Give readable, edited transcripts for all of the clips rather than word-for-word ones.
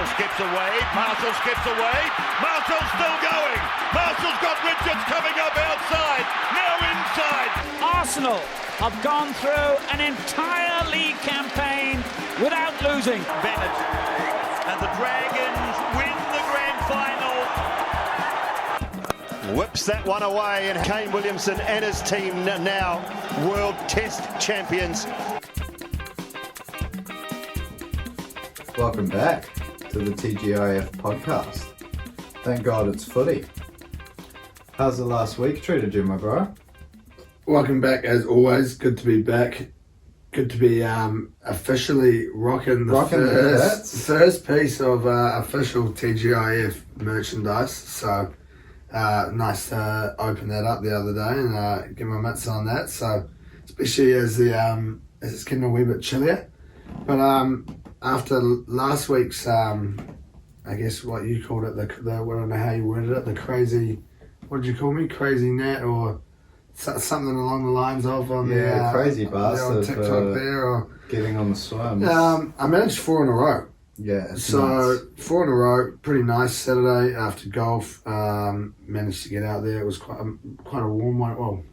Marshall skips away. Marshall skips away. Marshall's still going. Marshall's got Richards coming up outside. Now inside. Arsenal have gone through an entire league campaign without losing. Bennett and the Dragons win the grand final. Whips that one away, and Kane Williamson and his team now World Test champions. Welcome back to the TGIF podcast. Thank God it's footy. How's the last week treated you, my bro? Welcome back as always. Good to be back. Good to be officially rocking the first piece of official TGIF merchandise. So nice to open that up the other day and get my mitts on that. So especially as it's getting a wee bit chillier. But after last week's, I guess what you called it, the I don't know how you worded it, the crazy, what did you call me? Crazy Nat or something along the lines of on the crazy bastard TikTok there, or getting on the swim. I managed 4 in a row. Yeah, so nuts. 4 in a row, pretty nice. Saturday after golf, managed to get out there. It was quite a warm one. Well,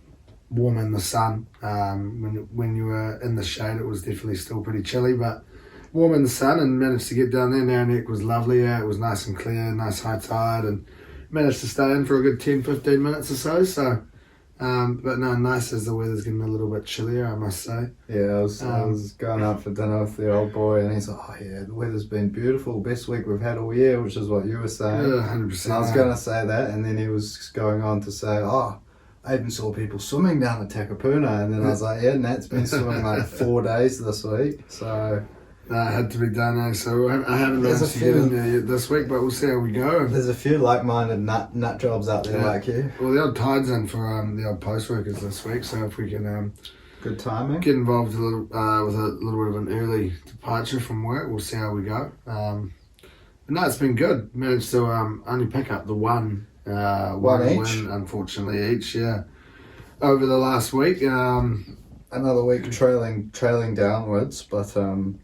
warm in the sun. When you were in the shade, it was definitely still pretty chilly, but warm in the sun, and managed to get down there. Narrowneck was lovely. It was nice and clear, nice high tide, and managed to stay in for a good 10-15 minutes or so. So. But no, nice as the weather's getting a little bit chillier, I must say. Yeah, I was going out for dinner with the old boy, and he's like, oh yeah, the weather's been beautiful, best week we've had all year, which is what you were saying. Yeah, 100%. And I was going to say that, and then he was going on to say, oh, I even saw people swimming down at Takapuna, and then I was like, yeah, Nat's been swimming like 4 days this week, so... It had to be done, so I haven't managed to get in there yet this week, but we'll see how we go. There's a few like-minded nut jobs out there like you. Well, the odd tide's in for the odd post workers this week, so if we can good timing, get involved with a little bit of an early departure from work, we'll see how we go. But no, it's been good. Managed to only pick up the one each win, unfortunately, each over the last week. Another week trailing downwards, but and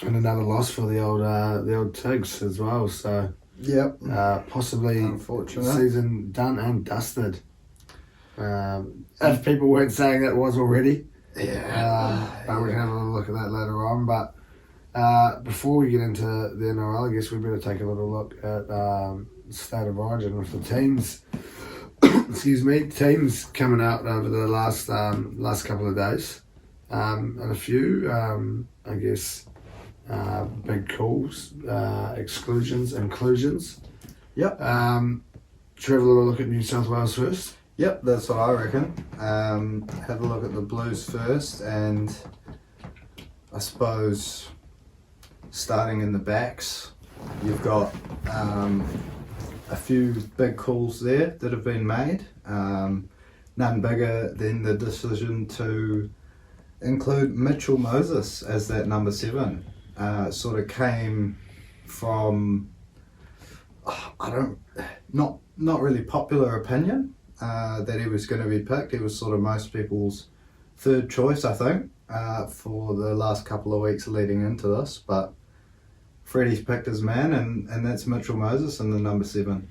another loss for the old Tigs as well. So yep, possibly unfortunate season done and dusted. If people weren't saying that was already, but we can have a little look at that later on. But before we get into the NRL, I guess we better take a little look at State of Origin with the teams. Excuse me, teams coming out over the last couple of days, and a few, I guess, big calls, exclusions, inclusions. Yep. Should we have a little look at New South Wales first? Yep, that's what I reckon. Have a look at the Blues first, and I suppose starting in the backs, you've got a few big calls there that have been made. None bigger than the decision to include Mitchell Moses as that number 7. Sort of came from not really popular opinion that he was going to be picked. He was sort of most people's third choice, I think, for the last couple of weeks leading into this, but Freddie's picked his man, and that's Mitchell Moses in the number 7.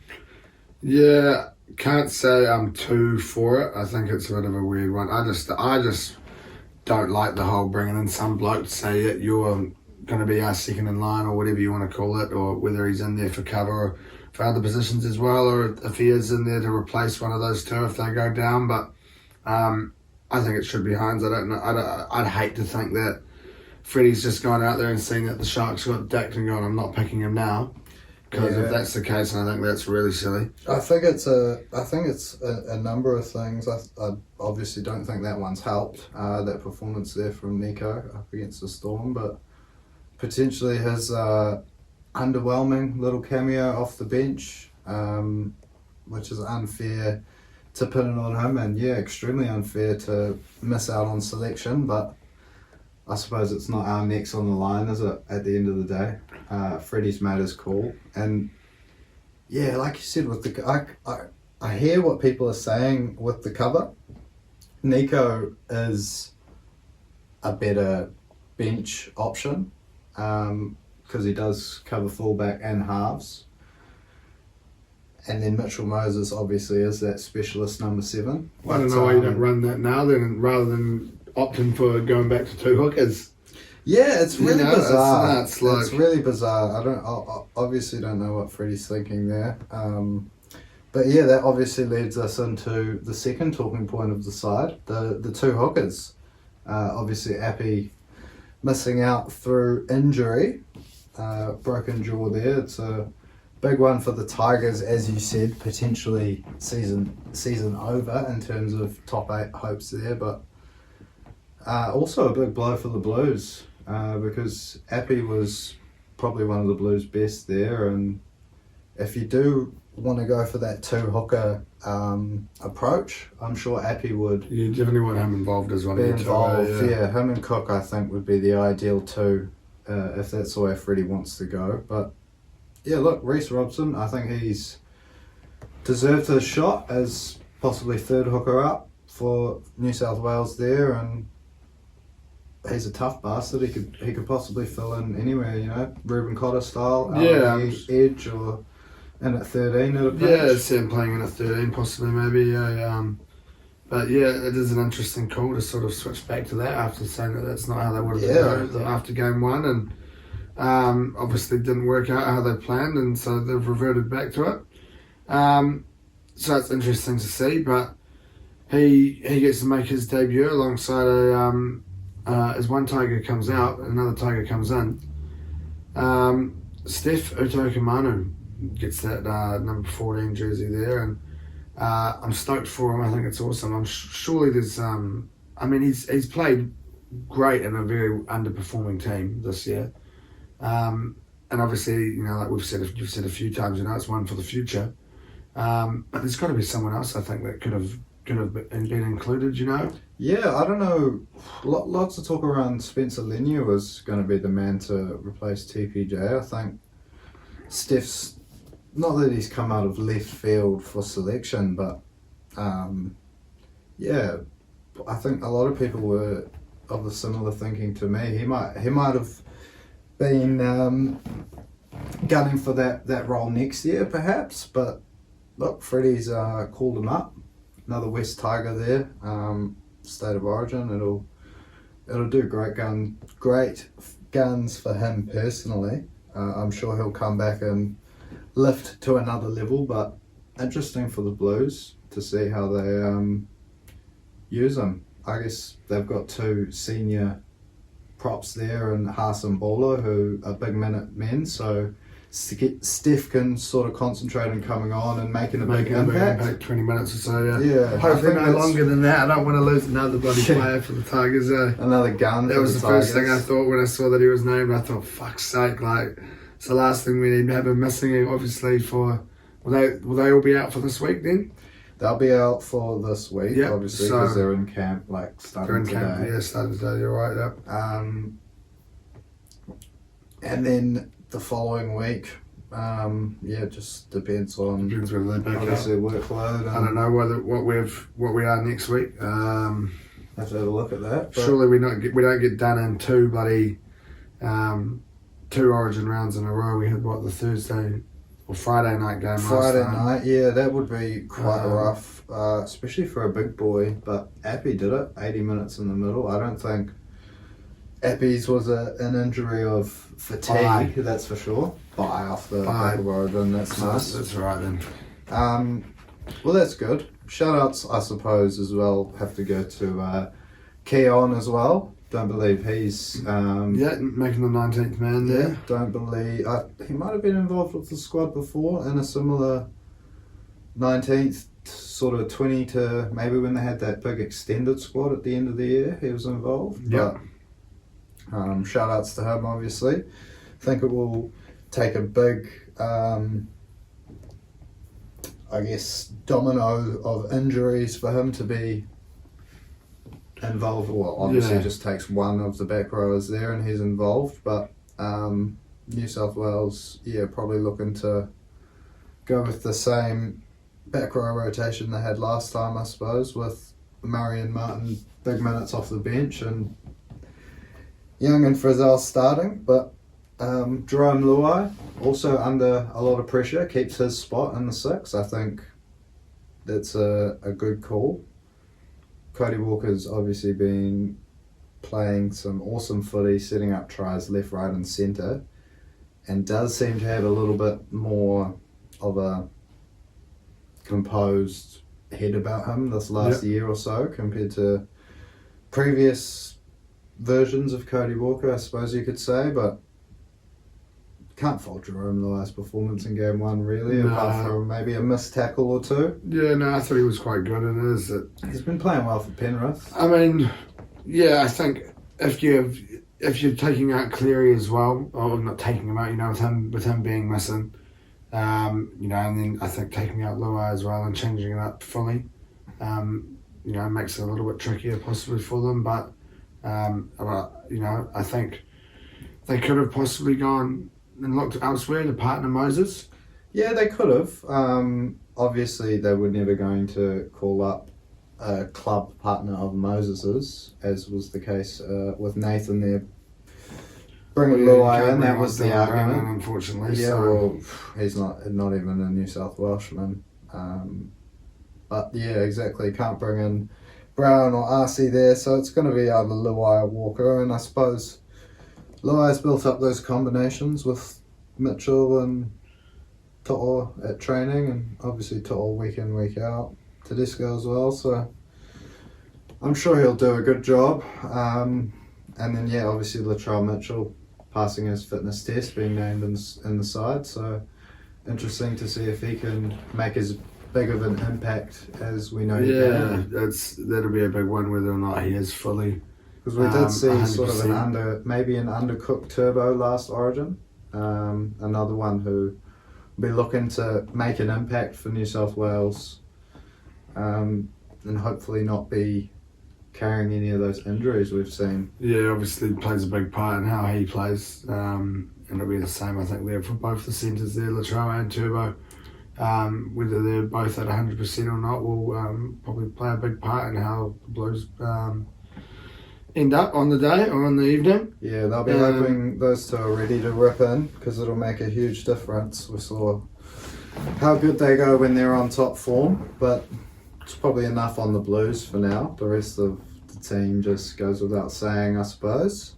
Yeah, can't say I'm too for it. I think it's a bit of a weird one. I just don't like the whole bringing in some bloke to say that you're going to be our second in line or whatever you want to call it, or whether he's in there for cover or for other positions as well, or if he is in there to replace one of those two if they go down. But I think it should be Hines. I don't know. I'd hate to think that Freddie's just gone out there and seen that the Sharks got dicked and gone, I'm not picking him now. Because if that's the case, I think that's really silly. I think it's a number of things. I obviously don't think that one's helped, that performance there from Nico up against the Storm, but potentially his underwhelming little cameo off the bench, which is unfair to pin it on him, and extremely unfair to miss out on selection, but I suppose it's not our necks on the line, is it, at the end of the day? Freddie's made his call. And like you said, with the I hear what people are saying with the cover. Nico is a better bench option. because he does cover fullback and halves. And then Mitchell Moses obviously is that specialist number 7. I don't know why you don't run that now then, rather than opting for going back to 2 hookers. Yeah, it's really bizarre. It's nuts, it's really bizarre. I obviously don't know what Freddie's thinking there. But yeah, that obviously leads us into the second talking point of the side, the 2 hookers. Obviously, Appy missing out through injury, broken jaw there. It's a big one for the Tigers, as you said, potentially season over in terms of top 8 hopes there, but also a big blow for the Blues because Appy was probably one of the Blues' best there, and if you do want to go for that 2 hooker approach, I'm sure Appy would. You definitely want him involved as well. Be involved, yeah. Him and Cook, I think, would be the ideal 2 if that's the way Freddie wants to go. But yeah, look, Reece Robson, I think he's deserved his shot as possibly 3rd hooker up for New South Wales there, and he's a tough bastard. He could possibly fill in anywhere, you know, Ruben Cotter style, edge or in at 13 at a pinch. Yeah, see him playing in at 13 possibly maybe. But yeah, it is an interesting call to sort of switch back to that after saying that that's not how they wanted to go after game 1, and obviously didn't work out how they planned, and so they've reverted back to it. So it's interesting to see, but he gets to make his debut alongside as one Tiger comes out, another Tiger comes in. Steph Utoikamanu gets that number 14 jersey there, and I'm stoked for him. I think it's awesome. I'm surely there's he's played great in a very underperforming team this year, and obviously, you know, like you've said a few times, you know, it's one for the future. But there's got to be someone else, I think, that could have been included, you know. Yeah, I don't know. Lots of talk around Spencer Leniu was going to be the man to replace TPJ. I think Steph's, not that he's come out of left field for selection, but yeah, I think a lot of people were of the similar thinking to me. He might have been gunning for that role next year, perhaps. But look, Freddie's called him up. Another West Tiger there, State of Origin. It'll do great guns for him personally. I'm sure he'll come back and lift to another level. But interesting for the Blues to see how they use him. I guess they've got 2 senior props there, and Haas and Bolo, who are big minute men. So Steph can sort of concentrate on coming on and making a big impact. 20 minutes or so, yeah. Yeah. Hopefully no longer than that. I don't want to lose another bloody player for the Tigers. Another gun. That was the first thing I thought when I saw that he was named. I thought, fuck's sake, like, it's the last thing we need to have him missing, obviously, for... Will they all be out for this week then? They'll be out for this week, obviously, because they're in camp, like, starting today. Camp, yeah, starting today, you're right, yep. And then the following week, it just depends on whether they back obviously up. Workload. I don't know what we are next week. Have to have a look at that. Surely we don't get done in 2 bloody 2 Origin rounds in a row. We had the Thursday or Friday night game. Friday night, yeah, that would be quite rough, especially for a big boy. But Appy did it, 80 minutes in the middle. I don't think Appy's was an injury of fatigue, that's for sure. Bye off the back of Origin, that's nice. That's right then. Well, that's good. Shout-outs, I suppose, as well, have to go to Keon as well. Don't believe he's... making the 19th man there. Yeah, don't believe... he might have been involved with the squad before in a similar 19th, sort of 20 to maybe when they had that big extended squad at the end of the year, he was involved. Yeah. But shout-outs to him, obviously. I think it will take a big... domino of injuries for him to be involved. Well, obviously just takes one of the back rowers there and he's involved, but New South Wales, probably looking to go with the same back row rotation they had last time, I suppose, with Murray and Martin big minutes off the bench and Young and Frizzell starting, but Jerome Luai, also under a lot of pressure, keeps his spot in the 6. I think that's a good call. Cody Walker's obviously been playing some awesome footy, setting up tries left, right and centre, and does seem to have a little bit more of a composed head about him this last year or so compared to previous versions of Cody Walker, I suppose you could say, but can't fault Jerome Luai's performance in game 1 really, apart from maybe a missed tackle or 2. Yeah, no, I thought he was quite good in his. He's been playing well for Penrith. I mean, yeah, I think if you're taking out Cleary as well, or not taking him out, you know, with him being missing, you know, and then I think taking out Luai as well and changing it up fully, you know, makes it a little bit trickier possibly for them. But you know, I think they could have possibly gone and looked elsewhere to partner Moses. Yeah, they could have. Obviously, they were never going to call up a club partner of Moses's, as was the case with Nathan there. Bringing Luai in, that was the argument. Unfortunately, yeah, so. well, he's not even a New South Welshman. But yeah, exactly. Can't bring in Brown or Arcee there, so it's going to be either Luai or Walker. And I suppose Luai's built up those combinations with Mitchell and To'o at training, and obviously To'o week in, week out. Tedesco as well, so I'm sure he'll do a good job. And then, yeah, obviously Latrell Mitchell passing his fitness test, being named in the side, so interesting to see if he can make as big of an impact as we know he can. Yeah, that'll be a big one whether or not he is fully. Because we did see 100%. sort of an undercooked Turbo last Origin. Another one who will be looking to make an impact for New South Wales, and hopefully not be carrying any of those injuries we've seen. Yeah, obviously plays a big part in how he plays, and it'll be the same, I think, there for both the centres there, Latrell and Turbo. Whether they're both at 100% or not will probably play a big part in how the Blues end up on the day or on the evening. Yeah, they'll be hoping those two are ready to rip in, because it'll make a huge difference. We saw how good they go when they're on top form, but it's probably enough on the Blues for now. The rest of the team just goes without saying, I suppose.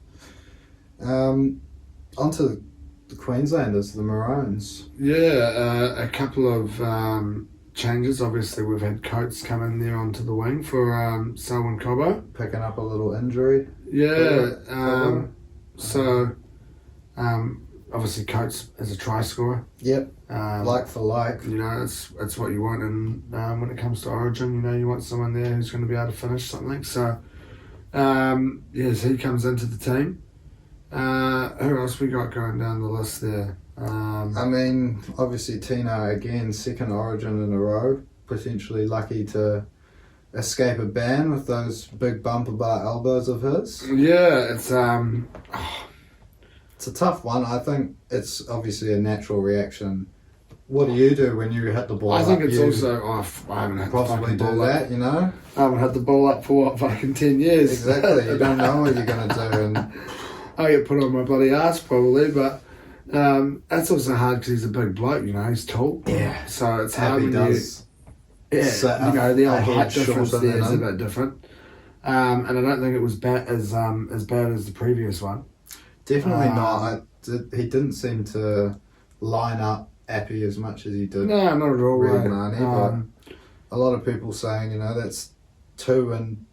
Onto the Queenslanders, the Maroons. Yeah, a couple of changes. Obviously, we've had Coates come in there onto the wing for Selwyn Cobbo. Picking up a little injury. Yeah, so obviously Coates is a try scorer. Yep, like for like. You know, it's what you want, and when it comes to Origin, you know, you want someone there who's going to be able to finish something. So, yes, he comes into the team. Who else we got going down the list there? I mean, obviously Tino again, second Origin in a row, potentially lucky to escape a ban with those big bumper bar elbows of his. Yeah, it's a tough one. I think it's obviously a natural reaction. What do you do when you hit the ball? I think up? it's You also I haven't had possibly the do ball that, up. you know. I haven't had the ball up for what, fucking 10 years. Exactly. You don't know what you're gonna do, and I get put on my bloody ass probably, but that's also hard because he's a big bloke, you know, he's tall. Yeah. So it's hard Happy when does. you know, the old height difference shorter there is a than bit different. And I don't think it was as bad as the previous one. Definitely not. He didn't seem to line up Appy as much as he did. No, not at all. Reed Mahoney, but a lot of people saying, you know, that's two in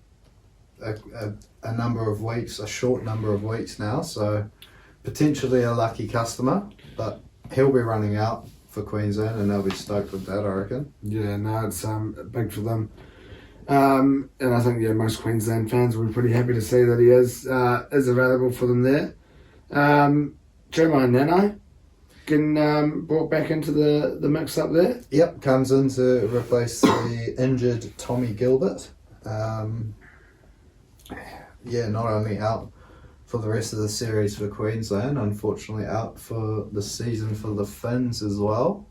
a number of weeks, a short number of weeks now, so potentially a lucky customer, but he'll be running out for Queensland and they'll be stoked with that, I reckon. Yeah, no, it's big for them. And I think, yeah, most Queensland fans will be pretty happy to see that he is available for them there. Jeremiah Nano getting brought back into the mix up there. Yep, comes in to replace the injured Tommy Gilbert. Yeah, not only out for the rest of the series for Queensland, unfortunately out for the season for the Finns as well.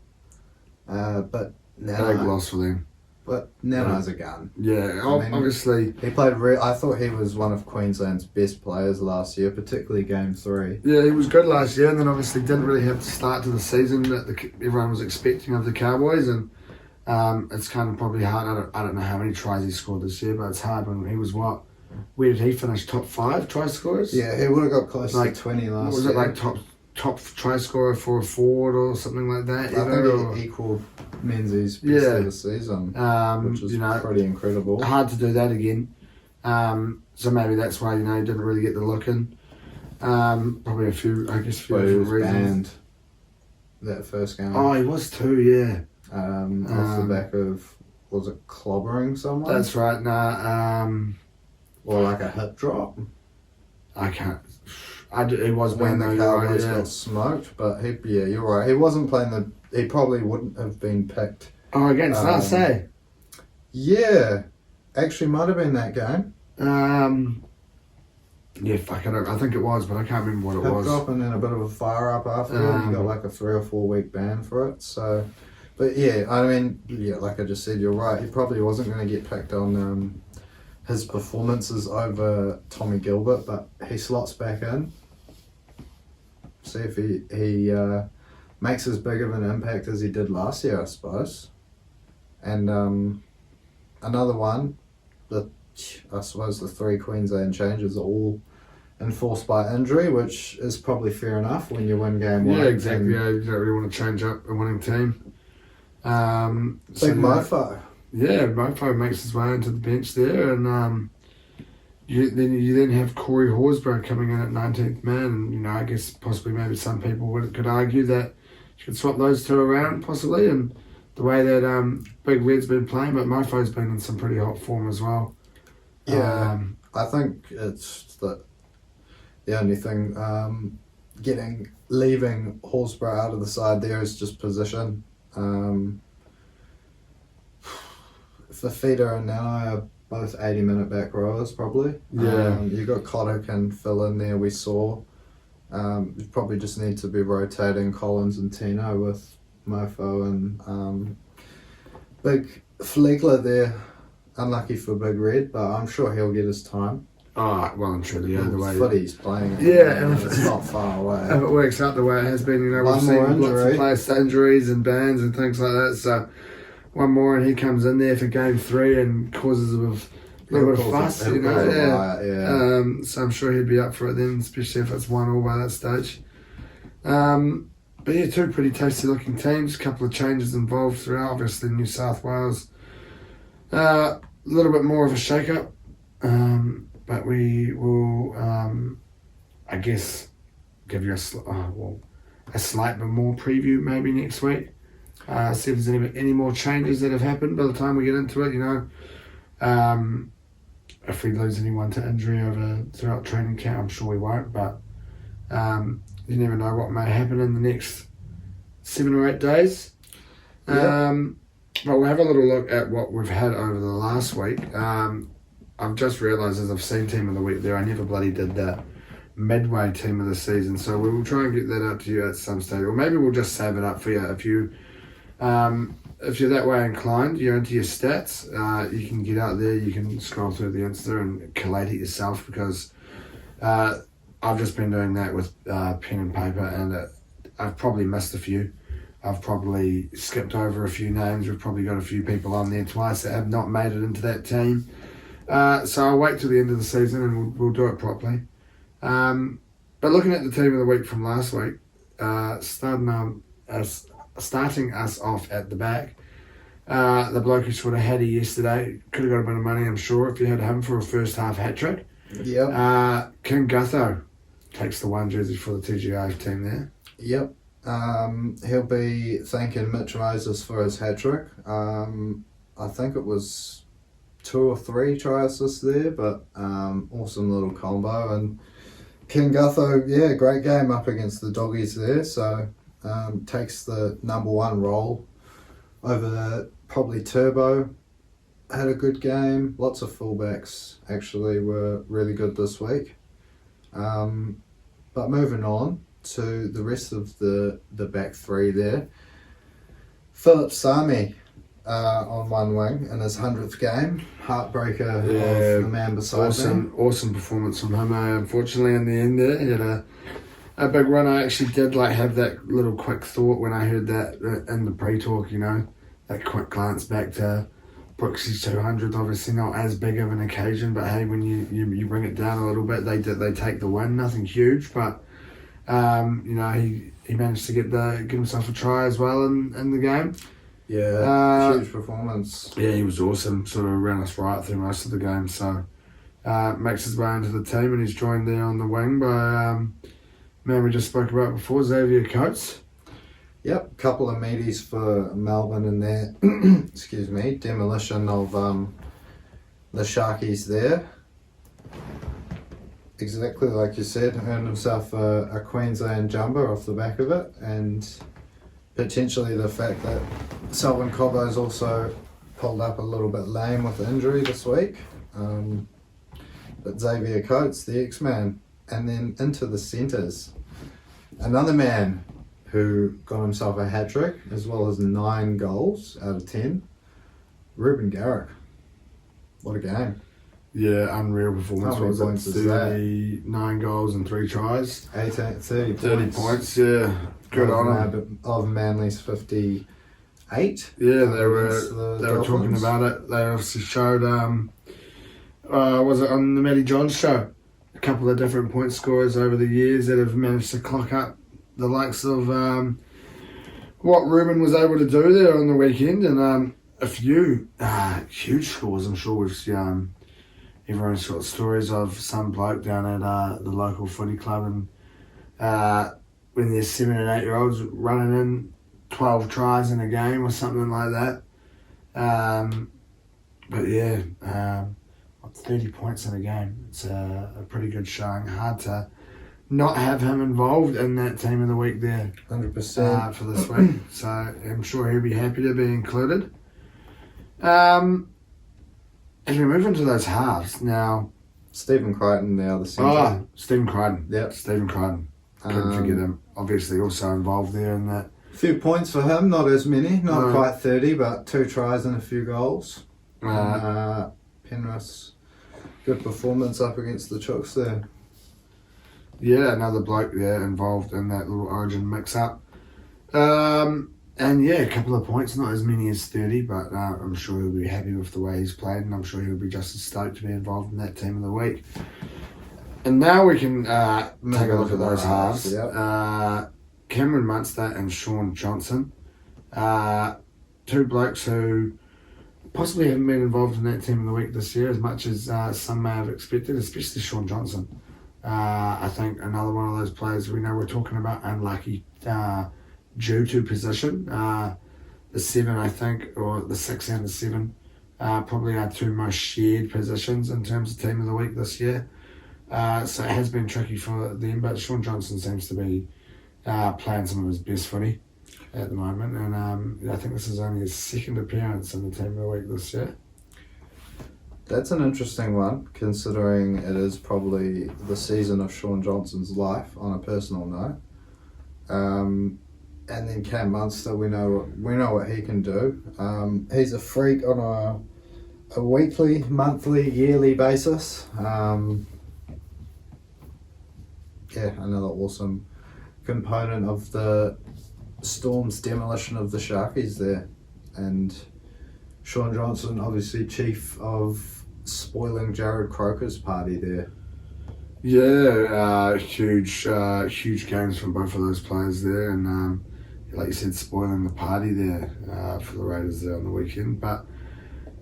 But now, Big loss for them. But Nano's a gun. Yeah, I mean, obviously. He played. I thought he was one of Queensland's best players last year, particularly Game 3. Yeah, he was good last year, and then obviously didn't really have the start to the season that everyone was expecting of the Cowboys, and it's kind of probably hard. I don't know how many tries he scored this year, but it's hard when he was what? Where did he finish? Top 5 try scorers? Yeah, he would have got close to 20 last year. Was it like top try scorer for a forward or something like that? I think he equaled Menzies' best of the season, which is pretty incredible. Hard to do that again. So maybe that's why he didn't really get the look in. Probably a few different reasons. Banned that first game. Oh, he was too, yeah. Off the back of, was it clobbering someone? That's right. Nah. Or like a hip drop. I can't. He was when banned the though. Cowboys got smoked, but you're right. He wasn't playing he probably wouldn't have been picked. Oh, against us, eh? Yeah, actually might have been that game. Yeah, fuck, I think it was, but I can't remember what it was. Hip drop and then a bit of a fire up after. He got like a 3 or 4 week ban for it. So, but yeah, I mean, like I just said, you're right. He probably wasn't going to get picked on his performances over Tommy Gilbert, but he slots back in. See if he makes as big of an impact as he did last year, I suppose. And another one, I suppose the 3 Queensland changes are all enforced by injury, which is probably fair enough when you win game 1. Yeah, exactly. Yeah, you don't really want to change up a winning team. Big Mofo. Yeah, Mofo makes his way into the bench there, and you then have Corey Horsburgh coming in at 19th man, and I guess possibly maybe some people could argue that you could swap those two around possibly, and the way that Big Red's been playing, but Mofo's been in some pretty hot form as well. Yeah, I think it's the only thing leaving Horsburgh out of the side there is just position. Fafita and Nanai are both 80-minute back rowers, probably. Yeah. You got Cotter can fill in there, we saw. You probably just need to be rotating Collins and Tino with Mofo and Big Flegler there. Unlucky for Big Red, but I'm sure he'll get his time. Oh, well and truly, yeah, the way footy's playing. Yeah, and it's not far away. If it works out the way it has been, One we've seen more lots injury. of players injuries and bans and things like that. So one more, and he comes in there for game 3 and causes a little bit of fuss, So I'm sure he'd be up for it then, especially if it's 1-1 by that stage. But yeah, 2 pretty tasty looking teams. A couple of changes involved throughout. Obviously, New South Wales, a little bit more of a shake-up. But we will, I guess, give you a slight bit more preview maybe next week. See if there's any more changes that have happened by the time we get into it. If we lose anyone to injury throughout training camp, I'm sure we won't. But you never know what may happen in the next 7 or 8 days. Yeah. But we'll have a little look at what we've had over the last week. I've just realised as I've seen Team of the Week there, I never bloody did that midway Team of the Season. So we will try and get that out to you at some stage. Or maybe we'll just save it up for you. If you're that way inclined, you're into your stats, you can get out there, you can scroll through the Insta and collate it yourself, because I've just been doing that with pen and paper, and I've probably missed a few. I've probably skipped over a few names. We've probably got a few people on there twice that have not made it into that team. So I'll wait till the end of the season and we'll do it properly. But looking at the Team of the Week from last week, starting us off at the back, the bloke who scored a hattie yesterday could have got a bit of money, I'm sure, if you had him for a first half hat trick. Yep. King Gutho takes the 1 jersey for the TGI team there. Yep. He'll be thanking Mitch Moses for his hat trick. I think it was 2 or 3 try assists there, but awesome little combo. And King Gutho, great game up against the Doggies there. So takes the number 1 role over probably Turbo. Had a good game. Lots of fullbacks actually were really good this week. But moving on to the rest of the back 3 there. Philip Sami on one wing in his 100th game. Heartbreaker Yeah, of the man beside me. awesome performance from him. Unfortunately, in the end there, he had a big run. I actually did have that little quick thought when I heard that in the pre-talk, that quick glance back to Brooksy's 200. Obviously not as big of an occasion, but hey, when you bring it down a little bit, they take the win. Nothing huge, but he managed to give himself a try as well in the game. Yeah, huge performance. Yeah, he was awesome. Sort of ran us right through most of the game. So makes his way into the team, and he's joined there on the wing by man we just spoke about before, Xavier Coates. Yep, couple of meaties for Melbourne in their excuse me, demolition of the Sharkies there. Exactly like you said, earned himself a Queensland jumper off the back of it, and potentially the fact that Selwyn Cobbo's also pulled up a little bit lame with injury this week. But Xavier Coates, the X-Man, and then into the centres. Another man who got himself a hat-trick, as well as 9 goals out of 10. Ruben Garrick. What a game. Yeah, unreal performance. How many points is that? 39 goals and 3 tries. 30 points, yeah. Good on him. Of Manly's 58. Yeah, they were talking about it. They obviously showed, was it on the Matty Johns show? A couple of different point scorers over the years that have managed to clock up the likes of what Ruben was able to do there on the weekend, and a few huge scores. I'm sure we've seen everyone's got stories of some bloke down at the local footy club, and when they're 7 and 8 year olds running in 12 tries in a game or something like that. But yeah, 30 points in a game. It's a pretty good showing. Hard to not have him involved in that team of the week there. 100%. For this week. So I'm sure he'll be happy to be included. As we move into those halves now. Stephen Crichton now, the centre. Stephen Crichton. Yep. Stephen Crichton. Couldn't forget him. Obviously also involved there in that. A few points for him, not as many, not quite 30, but 2 tries and a few goals. Penrith, good performance up against the Chooks there. Yeah, another bloke there involved in that little Origin mix-up. And yeah, a couple of points, not as many as 30, but I'm sure he'll be happy with the way he's played, and I'm sure he'll be just as stoked to be involved in that team of the week. And now we can take a look at those halves. Yep. Cameron Munster and Sean Johnson. 2 blokes who possibly haven't been involved in that team of the week this year as much as some may have expected, especially Sean Johnson. I think another one of those players we know we're talking about unlucky due to position. The 7, I think, or the 6 and the 7, probably our 2 most shared positions in terms of team of the week this year. So it has been tricky for them, but Sean Johnson seems to be playing some of his best footy at the moment, and I think this is only his 2nd appearance in the team of the week this year. That's an interesting one, considering it is probably the season of Sean Johnson's life on a personal note. And then Cam Munster, we know what he can do. He's a freak on a weekly, monthly, yearly basis. Another awesome component of the Storm's demolition of the Sharkies there. And Sean Johnson, obviously chief of spoiling Jared Croker's party there. Yeah, huge games from both of those players there, and like you said, spoiling the party there for the Raiders there on the weekend. But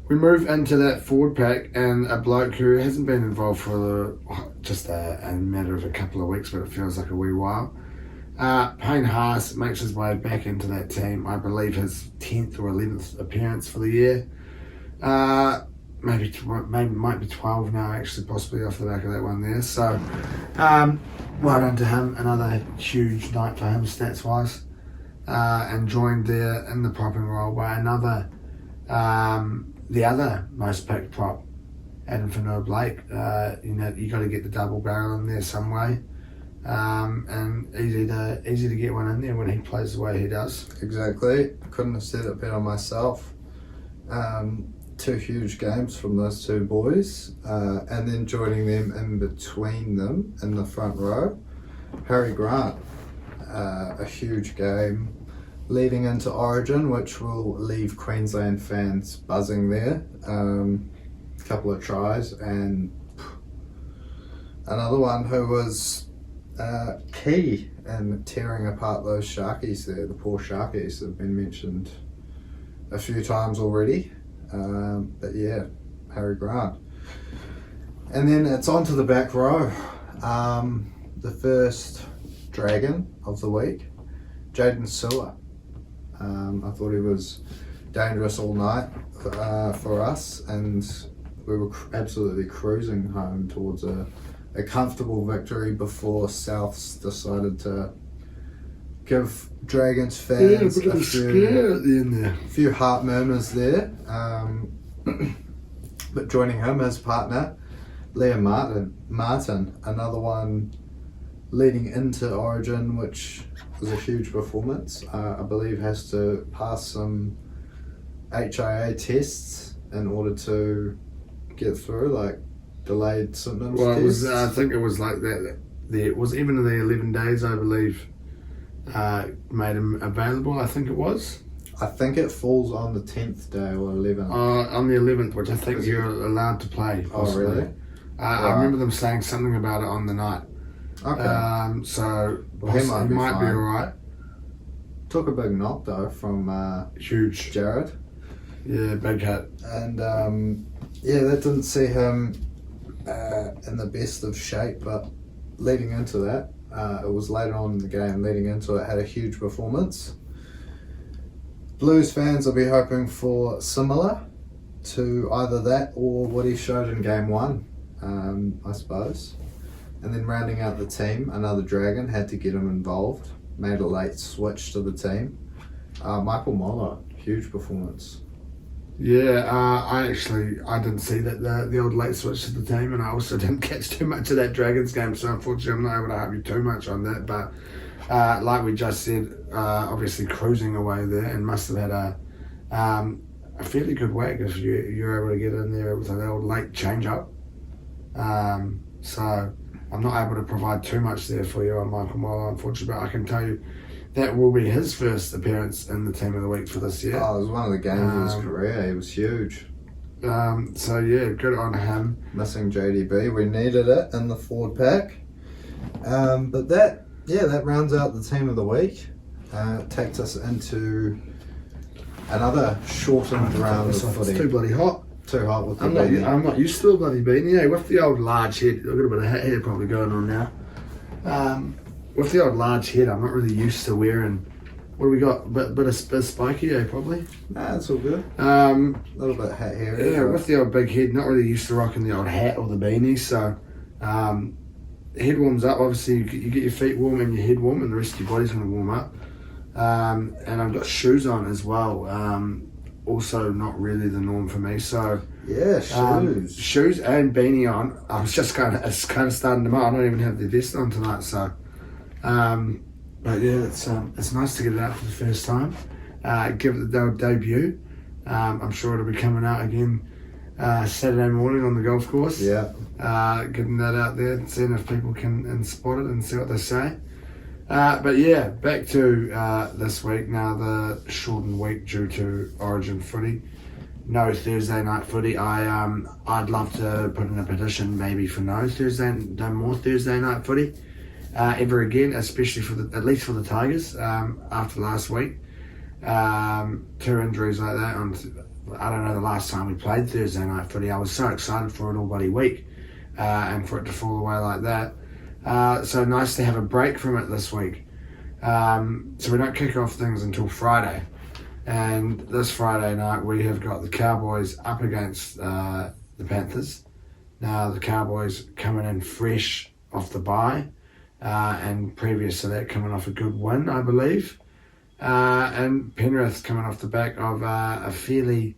we move into that forward pack, and a bloke who hasn't been involved for just a matter of a couple of weeks, but it feels like a wee while. Payne Haas makes his way back into that team. I believe his 10th or 11th appearance for the year. Maybe might be 12 now, actually, possibly off the back of that one there. So, well done to him. Another huge night for him, stats-wise. And joined there in the propping role by another, the other most picked prop, Adam Fanua-Blake. You got to get the double barrel in there some way. And easy to get one in there when he plays the way he does. Exactly. Couldn't have said it better myself. Two huge games from those two boys, and then joining them in between them in the front row, Harry Grant. A huge game leading into Origin, which will leave Queensland fans buzzing there. A couple of tries, and another one who was key in tearing apart those Sharkies there. The poor Sharkies have been mentioned a few times already. But yeah, Harry Grant. And then it's on to the back row. The first Dragon of the week, Jaden Sewer. I thought he was dangerous all night for us, and we were absolutely cruising home towards a comfortable victory before Souths decided to give Dragons fans a scare at the end there. few heart murmurs there. But joining him, his partner, Liam Martin, another one leading into Origin, which was a huge performance. I believe has to pass some HIA tests in order to get through, like delayed symptoms Well, it was, tests. I think it was like that. It was even in the 11 days, I believe, made him available, I think it was. I think it falls on the 10th day or 11th. On the 11th, which I think you're allowed to play. Oh, possibly. really? I remember them saying something about it on the night. Okay. So Well, he might be might be fine. alright. Took a big knock though from Huge. Jared. Yeah, big hit. And that didn't see him in the best of shape, but leading into that, it was later on in the game, leading into it, had a huge performance. Blues fans will be hoping for similar to either that or what he showed in game one, I suppose. And then rounding out the team, another Dragon, had to get him involved, made a late switch to the team. Michael Moller, huge performance. Yeah, I didn't see that the old late switch to the team, and I also didn't catch too much of that Dragons game, so unfortunately I'm not able to help you too much on that. But like we just said, obviously cruising away there, and must have had a fairly good whack if you're able to get in there with an old late change up. So I'm not able to provide too much there for you on Michael Moller, unfortunately, but I can tell you that will be his first appearance in the Team of the Week for this year. Oh, it was one of the games of his career. He was huge. So yeah, good on him. Missing JDB, we needed it in the forward pack. But that rounds out the Team of the Week. Takes us into another shortened round of It's footy. too bloody hot. Too hot with the I'm beanie. not used to a bloody beanie. Yeah, with the old large head, I've got a bit of hat hair probably going on now. With the old large head, I'm not really used to wearing. What do we got? Bit of spiky, probably. Nah, that's all good. A little bit hat hairy. Yeah, with the old big head, not really used to rocking the old hat or the beanie. So, head warms up. Obviously, you get your feet warm and your head warm, and the rest of your body's going to warm up. And I've got shoes on as well. Also, not really the norm for me. So, yeah, shoes. Shoes and beanie on. I was just it's kind of starting them out. I don't even have the vest on tonight. So, but yeah, it's nice to get it out for the first time. Give it the debut. I'm sure it'll be coming out again Saturday morning on the golf course. Yeah. Getting that out there and seeing if people can spot it and see what they say. But yeah, back to this week now, the shortened week due to Origin footy. No Thursday night footy. I'd love to put in a petition maybe for no more Thursday night footy ever again, especially at least for the Tigers after last week. 2 injuries like that. I don't know the last time we played Thursday night footy. I was so excited for it all bloody week, and for it to fall away like that. So nice to have a break from it this week. So we don't kick off things until Friday. And this Friday night we have got the Cowboys up against the Panthers. Now the Cowboys coming in fresh off the bye, and previous to that coming off a good win, I believe. And Penrith coming off the back of a fairly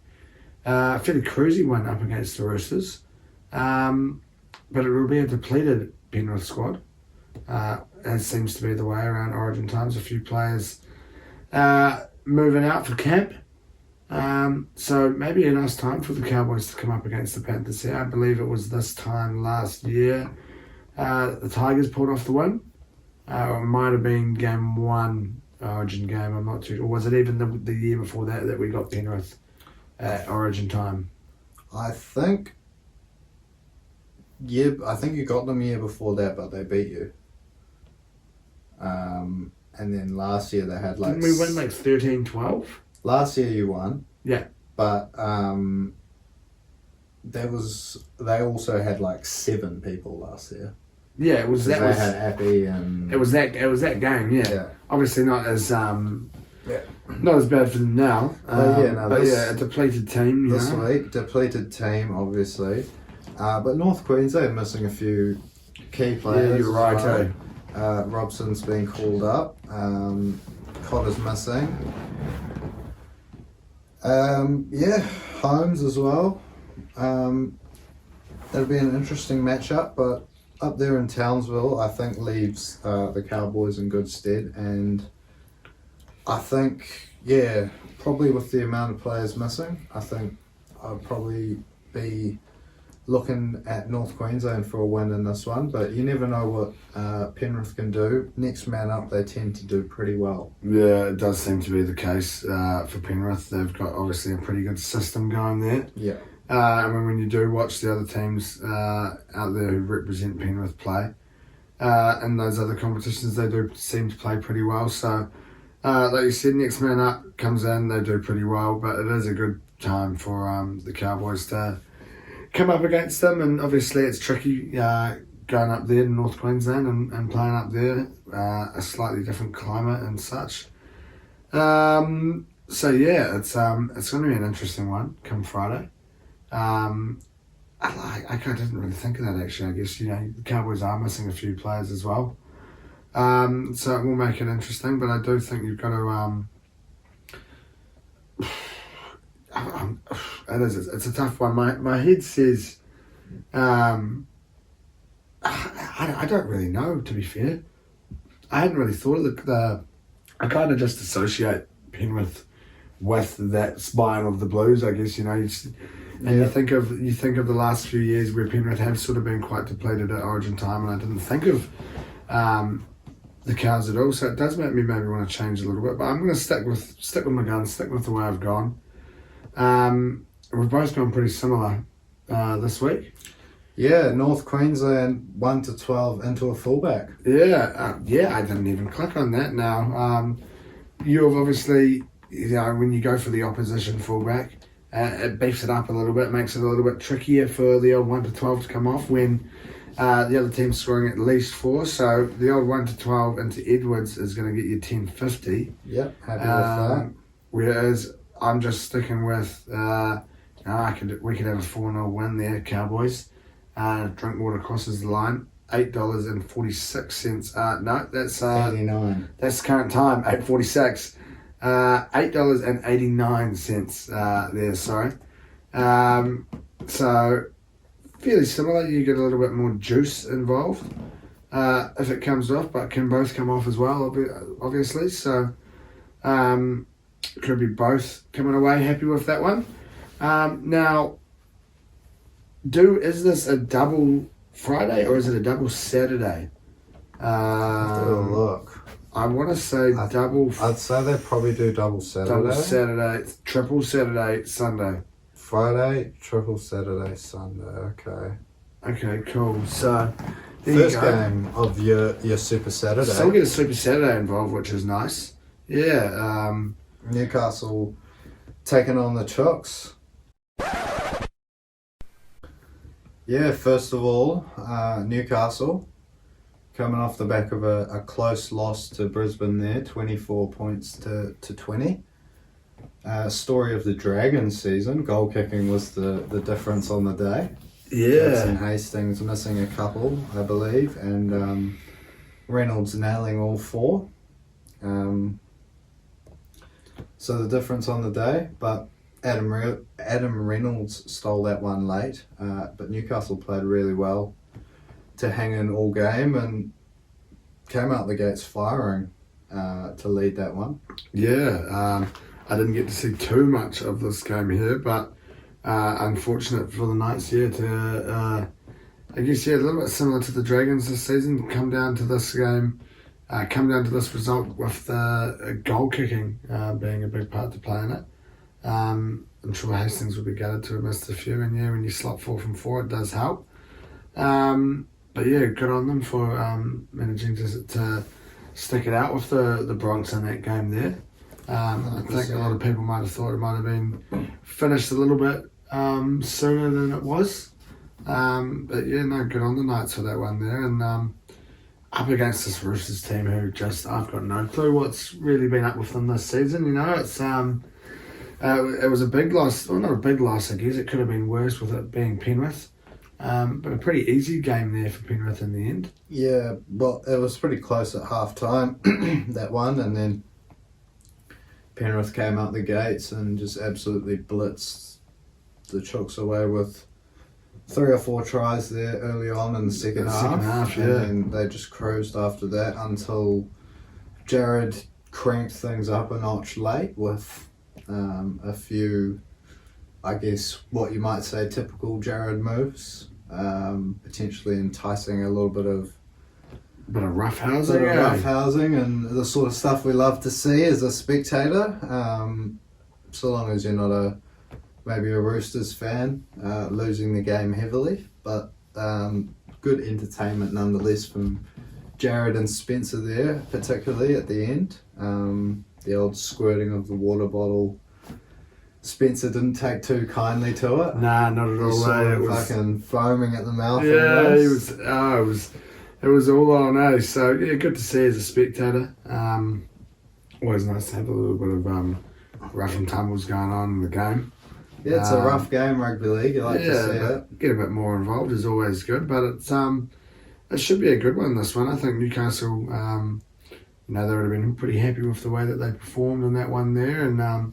cruisy win up against the Roosters. But it will be a depleted Penrith squad. As seems to be the way around Origin times. A few players moving out for camp. So maybe a nice time for the Cowboys to come up against the Panthers here. I believe it was this time last year. The Tigers pulled off the win. Or it might have been game 1 Origin game. I'm not too sure. Or was it even the year before that we got Penrith at Origin time? I think you got them year before that, but they beat you. And then last year they had like... Didn't we win like 13-12? Last year you won. Yeah. But they also had like 7 people last year. Yeah, it was that. They had Appy and... It was that game, yeah. Obviously not as not as bad for them now. A depleted team. This week, depleted team, obviously. But North Queensland missing a few key players. Yeah, you're right, well. Robson's been called up. Cotter's missing. Holmes as well. It'll be an interesting matchup, but up there in Townsville, I think leaves the Cowboys in good stead, and I think, probably with the amount of players missing, I think I'll probably be looking at North Queensland for a win in this one, but you never know what Penrith can do. Next man up, they tend to do pretty well. Yeah, it does seem to be the case for Penrith. They've got obviously a pretty good system going there. Yeah. I mean, when you do watch the other teams out there who represent Penrith play, in those other competitions, they do seem to play pretty well. So, like you said, next man up comes in, they do pretty well, but it is a good time for the Cowboys to come up against them, and obviously it's tricky going up there to North Queensland and playing up there, a slightly different climate and such. So yeah, it's going to be an interesting one come Friday. I didn't really think of that actually. I guess, the Cowboys are missing a few players as well. So it will make it interesting, but I do think you've got to... it's a tough one. My head says... I don't really know, to be fair. I hadn't really thought of I kind of just associate Penrith with that spine of the Blues, I guess, you think of the last few years where Penrith have sort of been quite depleted at Origin time, and I didn't think of the Cows at all. So it does make me maybe want to change a little bit, but I'm going to stick with my guns, stick with the way I've gone. We've both gone pretty similar this week. Yeah, North Queensland 1-12 into a fullback. Yeah, I didn't even click on that now. You've obviously, when you go for the opposition fullback, it beefs it up a little bit, makes it a little bit trickier for the old 1-12 to come off when the other team's scoring at least 4. So the old 1-12 into Edwards is going to get you 10.50. Yep, happy with that. Whereas I'm just sticking with, we could have a 4-0 win there, Cowboys. Drinkwater crosses the line, $8.46. No, that's 89. That's current time, 8.46. $8.89 there, sorry. So fairly similar. You get a little bit more juice involved if it comes off, but can both come off as well, obviously. So could be both coming away happy with that one. Now, is this a double Friday or is it a double Saturday? Look. I want to say double. I'd say they probably do double Saturday. Double Saturday, triple Saturday, Sunday. Friday, triple Saturday, Sunday. Okay. Okay, cool. So, first game of your Super Saturday. So we get a Super Saturday involved, which is nice. Yeah. Newcastle taking on the Chooks. Yeah, first of all, Newcastle coming off the back of a close loss to Brisbane there, 24 points to 20. Story of the Dragons season, goal kicking was the difference on the day. Yeah. Jackson Hastings missing a couple, I believe, and Reynolds nailing all 4. So the difference on the day, but Adam Reynolds stole that one late, but Newcastle played really well to hang in all game and came out the gates firing to lead that one. Yeah, I didn't get to see too much of this game here, but unfortunate for the Knights here to, I guess, a little bit similar to the Dragons this season, come down to this game, come down to this result with the goal kicking being a big part to play in it. I'm sure Hastings would be gutted to have missed a few, and when you slot 4 from 4, it does help. But yeah, good on them for managing to stick it out with the Bronx in that game there. I think a lot of people might have thought it might have been finished a little bit sooner than it was. But yeah, no, good on the Knights for that one there. And up against this Roosters team who I've got no clue what's really been up with them this season. It's it was a big loss. Well, not a big loss, I guess. It could have been worse with it being Penrith. But a pretty easy game there for Penrith in the end. Yeah, well, it was pretty close at half time, that one, and then Penrith came out the gates and just absolutely blitzed the Chooks away with 3 or 4 tries there early on in the second half. And then they just cruised after that until Jared cranked things up a notch late with a few, I guess, what you might say typical Jared moves, potentially enticing a little bit of roughhousing and the sort of stuff we love to see as a spectator, so long as you're not maybe a Roosters fan, losing the game heavily, but good entertainment nonetheless from Jared and Spencer there, particularly at the end. The old squirting of the water bottle, Spencer didn't take too kindly to it. Nah, not at all. It was fucking foaming at the mouth. Yeah, he was. It was all on. So yeah, good to see as a spectator. Always nice to have a little bit of rough and tumbles going on in the game. Yeah, it's a rough game, rugby league. I like to see it. Get a bit more involved is always good, but it should be a good one. This one, I think Newcastle. They would have been pretty happy with the way that they performed in that one there, and I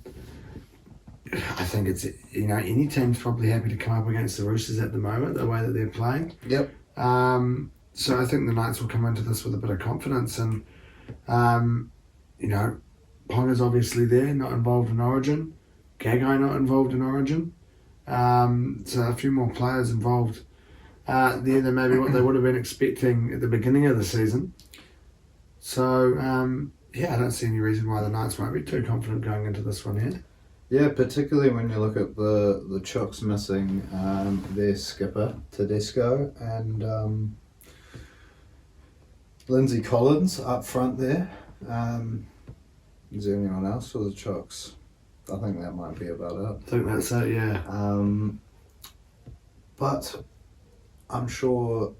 think it's any team's probably happy to come up against the Roosters at the moment, the way that they're playing. Yep. So I think the Knights will come into this with a bit of confidence, and Ponga's obviously there, not involved in Origin. Gagai not involved in Origin. So a few more players involved there than maybe what they would have been expecting at the beginning of the season. So I don't see any reason why the Knights won't be too confident going into this one here. Yeah, particularly when you look at the Chooks missing their skipper, Tedesco, and Lindsay Collins up front there. Is there anyone else for the Chooks? I think that might be about it. I think that's it, yeah. But I'm sure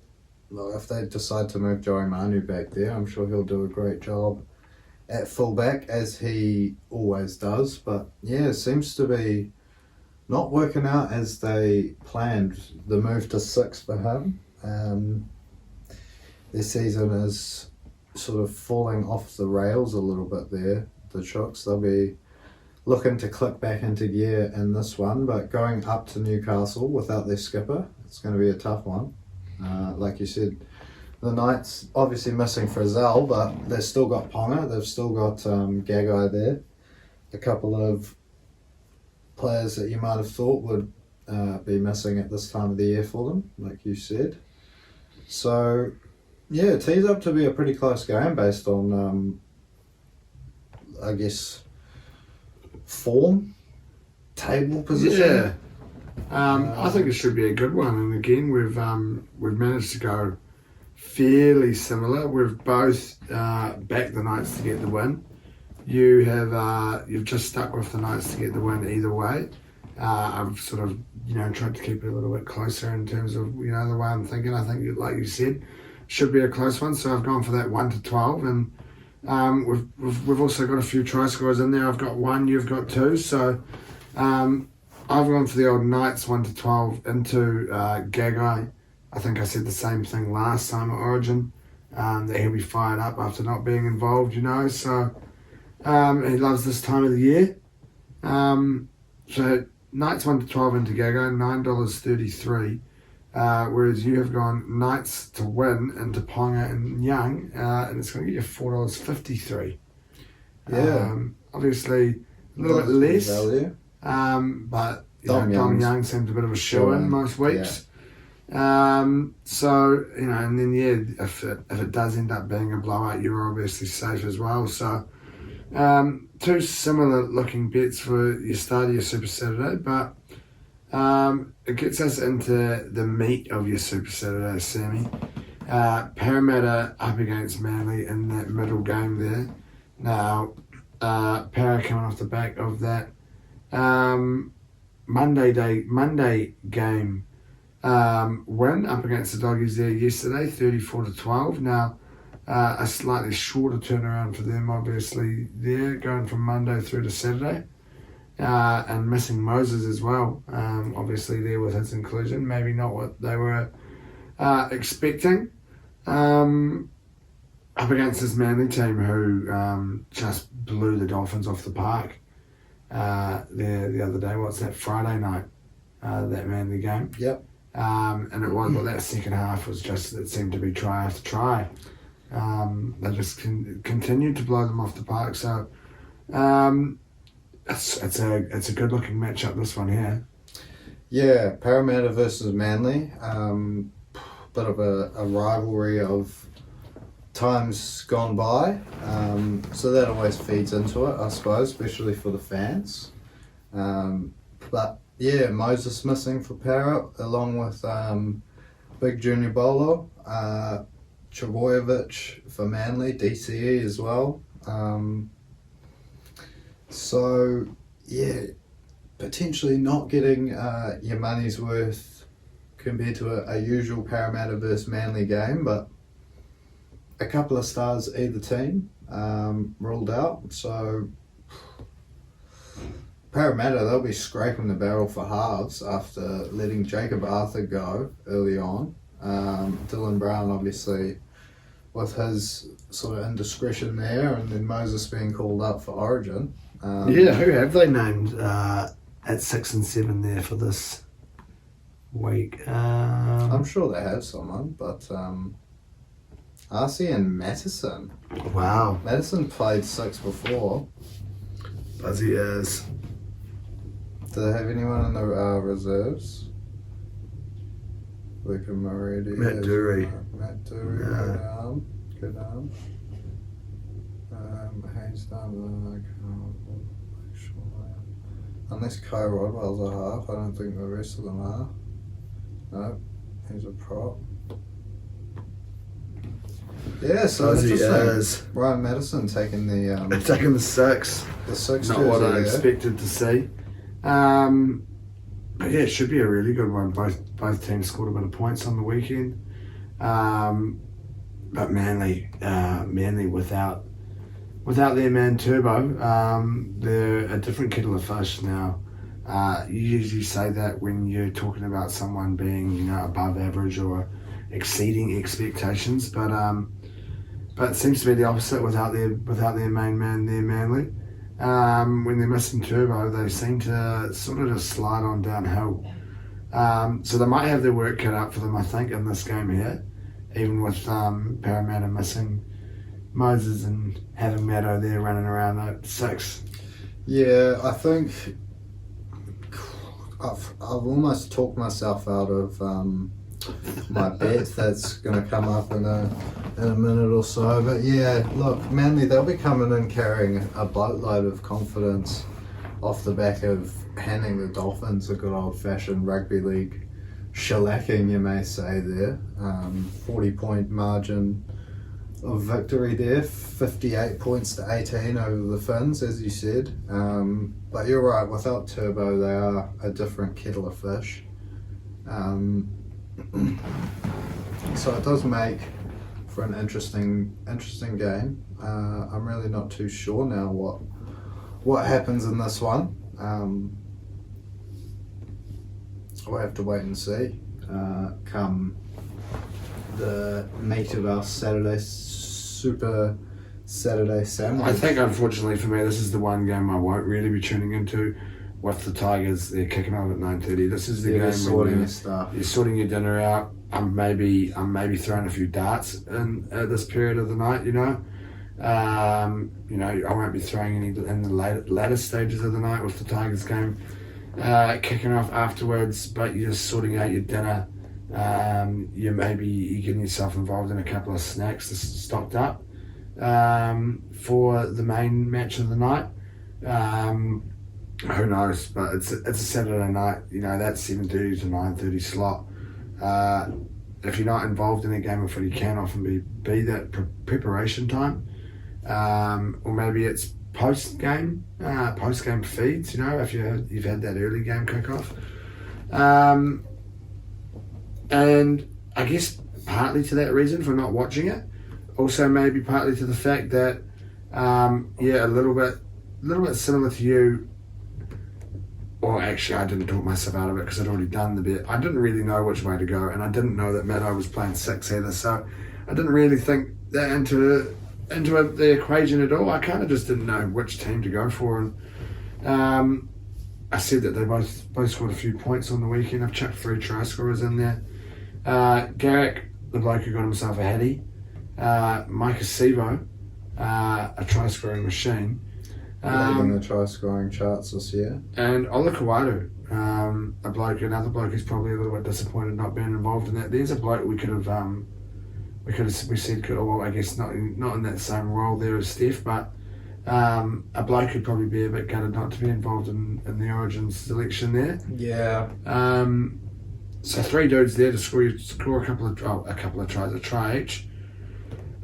if they decide to move Joey Manu back there, I'm sure he'll do a great job at fullback, as he always does. But yeah, it seems to be not working out as they planned. The move to 6 for him. This season is sort of falling off the rails a little bit there, the Chooks. They'll be looking to click back into gear in this one, but going up to Newcastle without their skipper, it's going to be a tough one. Like you said, the Knights obviously missing Frizzell, but they've still got Ponga, they've still got Gagai there. A couple of players that you might have thought would be missing at this time of the year for them, like you said. So, yeah, it tees up to be a pretty close game based on, I guess, form, table position. Yeah, I think it should be a good one. And again, we've managed to go fairly similar. We've both backed the Knights to get the win. You've just stuck with the Knights to get the win either way. I've sort of tried to keep it a little bit closer in terms of the way I'm thinking. I think, like you said, should be a close one. So I've gone for that 1-12, and we've also got a few try scorers in there. I've got 1, you've got 2. So I've gone for the old Knights 1-12 into Gagai. I think I said the same thing last time at Origin, that he'll be fired up after not being involved, So he loves this time of the year. So Knights 1-12 into Gagai, $9.33. Whereas you have gone Knights to win into Ponga and Young, and it's going to get you $4.53. Yeah. Obviously, a little bit less. Value. But Dom Dom Young's Young seems a bit of a shoe-in most weeks. So, and then, if it does end up being a blowout, you're obviously safe as well. So, two similar looking bets for your start of your Super Saturday, but it gets us into the meat of your Super Saturday, Sammy. Parramatta up against Manly in that middle game there. Now, Para coming off the back of that Monday game win up against the Doggies there yesterday, 34-12. Now, a slightly shorter turnaround for them, obviously, there, going from Monday through to Saturday. And missing Moses as well, obviously there with his inclusion. Maybe not what they were expecting. Up against this Manly team who just blew the Dolphins off the park the other day. What's that, Friday night, that Manly game? Yep. And it was, that second half was just, it seemed to be try after try. They just continued to blow them off the park. So it's a good looking matchup, this one here. Yeah, Parramatta versus Manly. Bit of a rivalry of times gone by. So that always feeds into it, I suppose, especially for the fans. But yeah, Moses missing for Para, along with Big Junior Bolo, Trbojevic for Manly, DCE as well. So yeah, potentially not getting your money's worth compared to a usual Parramatta versus Manly game, but a couple of stars either team ruled out. So Parramatta, they'll be scraping the barrel for halves after letting Jacob Arthur go early on. Dylan Brown, obviously, with his sort of indiscretion there, and then Moses being called up for Origin. Who have they named at 6 and 7 there for this week? I'm sure they have someone, but RC and Madison. Wow. Madison played 6 before. Buzzy is. Do they have anyone in the reserves? Luca Moretti. Matt Dury. Matt Dury, Yeah. Good arm. Haynes Dunn, unless Kai Rodwell's a half, I don't think the rest of them are. No, he's a prop. Yeah, so Buzzy it's is. Ryan Madison taking the Taking the 6. the 6 Not what I jersey there. expected to see. But yeah, it should be a really good one. Both teams scored a bit of points on the weekend. But Manly without their man Turbo, they're a different kettle of fish now. You usually say that when you're talking about someone being, above average or exceeding expectations, but it seems to be the opposite without their main man there, Manly. When they're missing Turbo, they seem to sort of just slide on downhill. So they might have their work cut out for them, I think, in this game here, even with Parramatta missing Moses and having Maddo there running around at 6. Yeah, I think I've almost talked myself out of my bet that's going to come up in a minute or so. But yeah, look, Manly, they'll be coming in carrying a boatload of confidence off the back of handing the Dolphins a good old-fashioned rugby league shellacking, you may say there. 40-point margin of victory there, 58 points to 18 over the Finns, as you said. But you're right, without Turbo, they are a different kettle of fish. So it does make for an interesting game. I'm really not too sure now what happens in this one. We'll have to wait and see. Come the meat of our Super Saturday sandwich. I think, unfortunately for me, this is the one game I won't really be tuning into. With the Tigers, they're kicking off at 9:30. This is the game sorting when your stuff. You're sorting your dinner out. I'm maybe throwing a few darts in at this period of the night, You know, I won't be throwing any in the later stages of the night with the Tigers game kicking off afterwards, but you're just sorting out your dinner. You're getting yourself involved in a couple of snacks stocked up for the main match of the night. Who knows? But it's a Saturday night. You know, that 7:30 to 9:30 slot. If you're not involved in a game of footy, can often be that preparation time, or maybe it's post game feeds. You know, if you've had that early game kickoff, and I guess partly to that reason for not watching it, also maybe partly to the fact that a little bit similar to you. Or actually, I didn't talk myself out of it because I'd already done the bet. I didn't really know which way to go, and I didn't know that Maddo was playing 6 either, so I didn't really think that into the equation at all. I kind of just didn't know which team to go for, and I said that they both scored a few points on the weekend. I've chucked 3 try scorers in there. Garrick, the bloke who got himself a hattie. Micah Sivo, a try scoring machine. In the try scoring charts this year. And Ola Kawadu, another bloke who's probably a little bit disappointed not being involved in that. There's a bloke we said could, well, I guess not in that same role there as Steph, but a bloke who'd probably be a bit gutted not to be involved in the Origins selection there. Yeah. So 3 dudes there to score a couple of tries, a try each.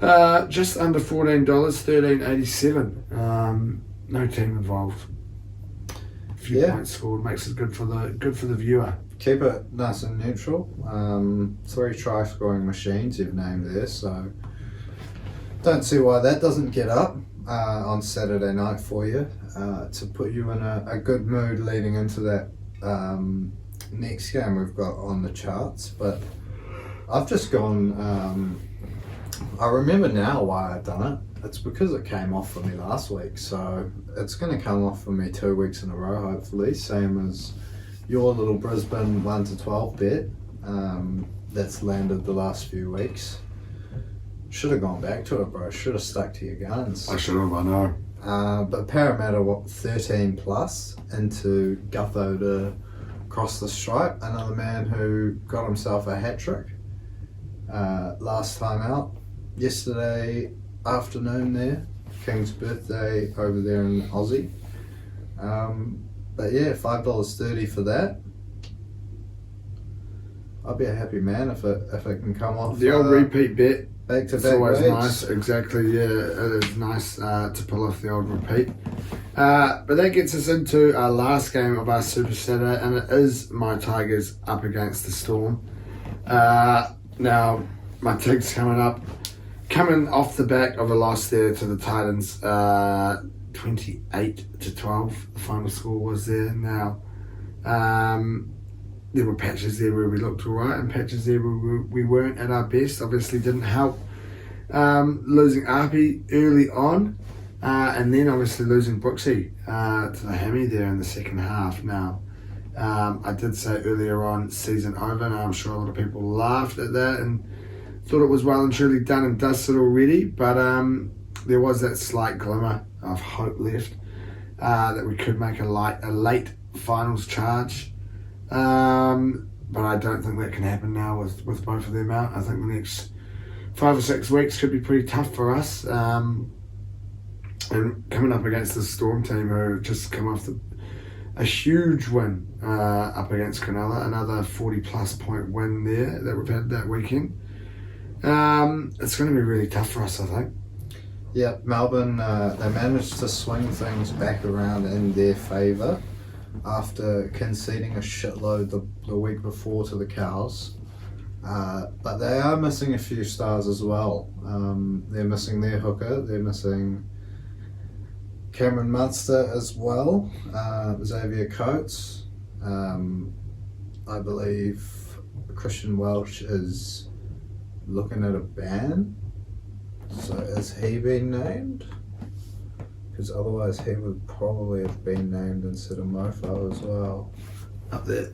Just under $14, $13.87. No team involved. A few points scored makes it good for the viewer. Keep it nice and neutral. 3 try scoring machines you've named there, so don't see why that doesn't get up on Saturday night for you to put you in a good mood leading into that next game we've got on the charts. But I've just gone. I remember now why I've done it. It's because it came off for me last week, so it's going to come off for me 2 weeks in a row, hopefully. Same as your little Brisbane 1 to 12 bet that's landed the last few weeks. Should have gone back to it, bro. Should have stuck to your guns. I should have, I know. But Parramatta 13 plus into Gutho to cross the stripe. Another man who got himself a hat trick last time out. Yesterday afternoon there, King's birthday over there in Aussie. But yeah, $5.30 for that. I'll be a happy man if it can come off. The old repeat bet. Back to it's back always weeks. Nice, exactly. Yeah, it is nice to pull off the old repeat. But that gets us into our last game of our Super Saturday, and it is my Tigers up against the Storm. Now, my Tigs coming off the back of a loss there to the Titans, 28 to 12. The final score was there. Now, there were patches there where we looked alright, and patches there where we weren't at our best. Obviously, didn't help losing Arpey early on, and then obviously losing Brooksy to the hammy there in the second half. Now, I did say earlier on, season over, and I'm sure a lot of people laughed at that and thought it was well and truly done and dusted already, but there was that slight glimmer of hope left that we could make a late finals charge. But I don't think that can happen now with both of them out. I think the next 5 or 6 weeks could be pretty tough for us. And coming up against the Storm team who just come off a huge win up against Cronulla, another 40-plus point win there that we've had that weekend. It's going to be really tough for us, I think. Yeah, Melbourne, they managed to swing things back around in their favour after conceding a shitload the week before to the Cows. But they are missing a few stars as well. They're missing their hooker, they're missing Cameron Munster as well, Xavier Coates. I believe Christian Welch is looking at a ban. So has he been named? Because otherwise he would probably have been named instead of Mofo as well. Up there.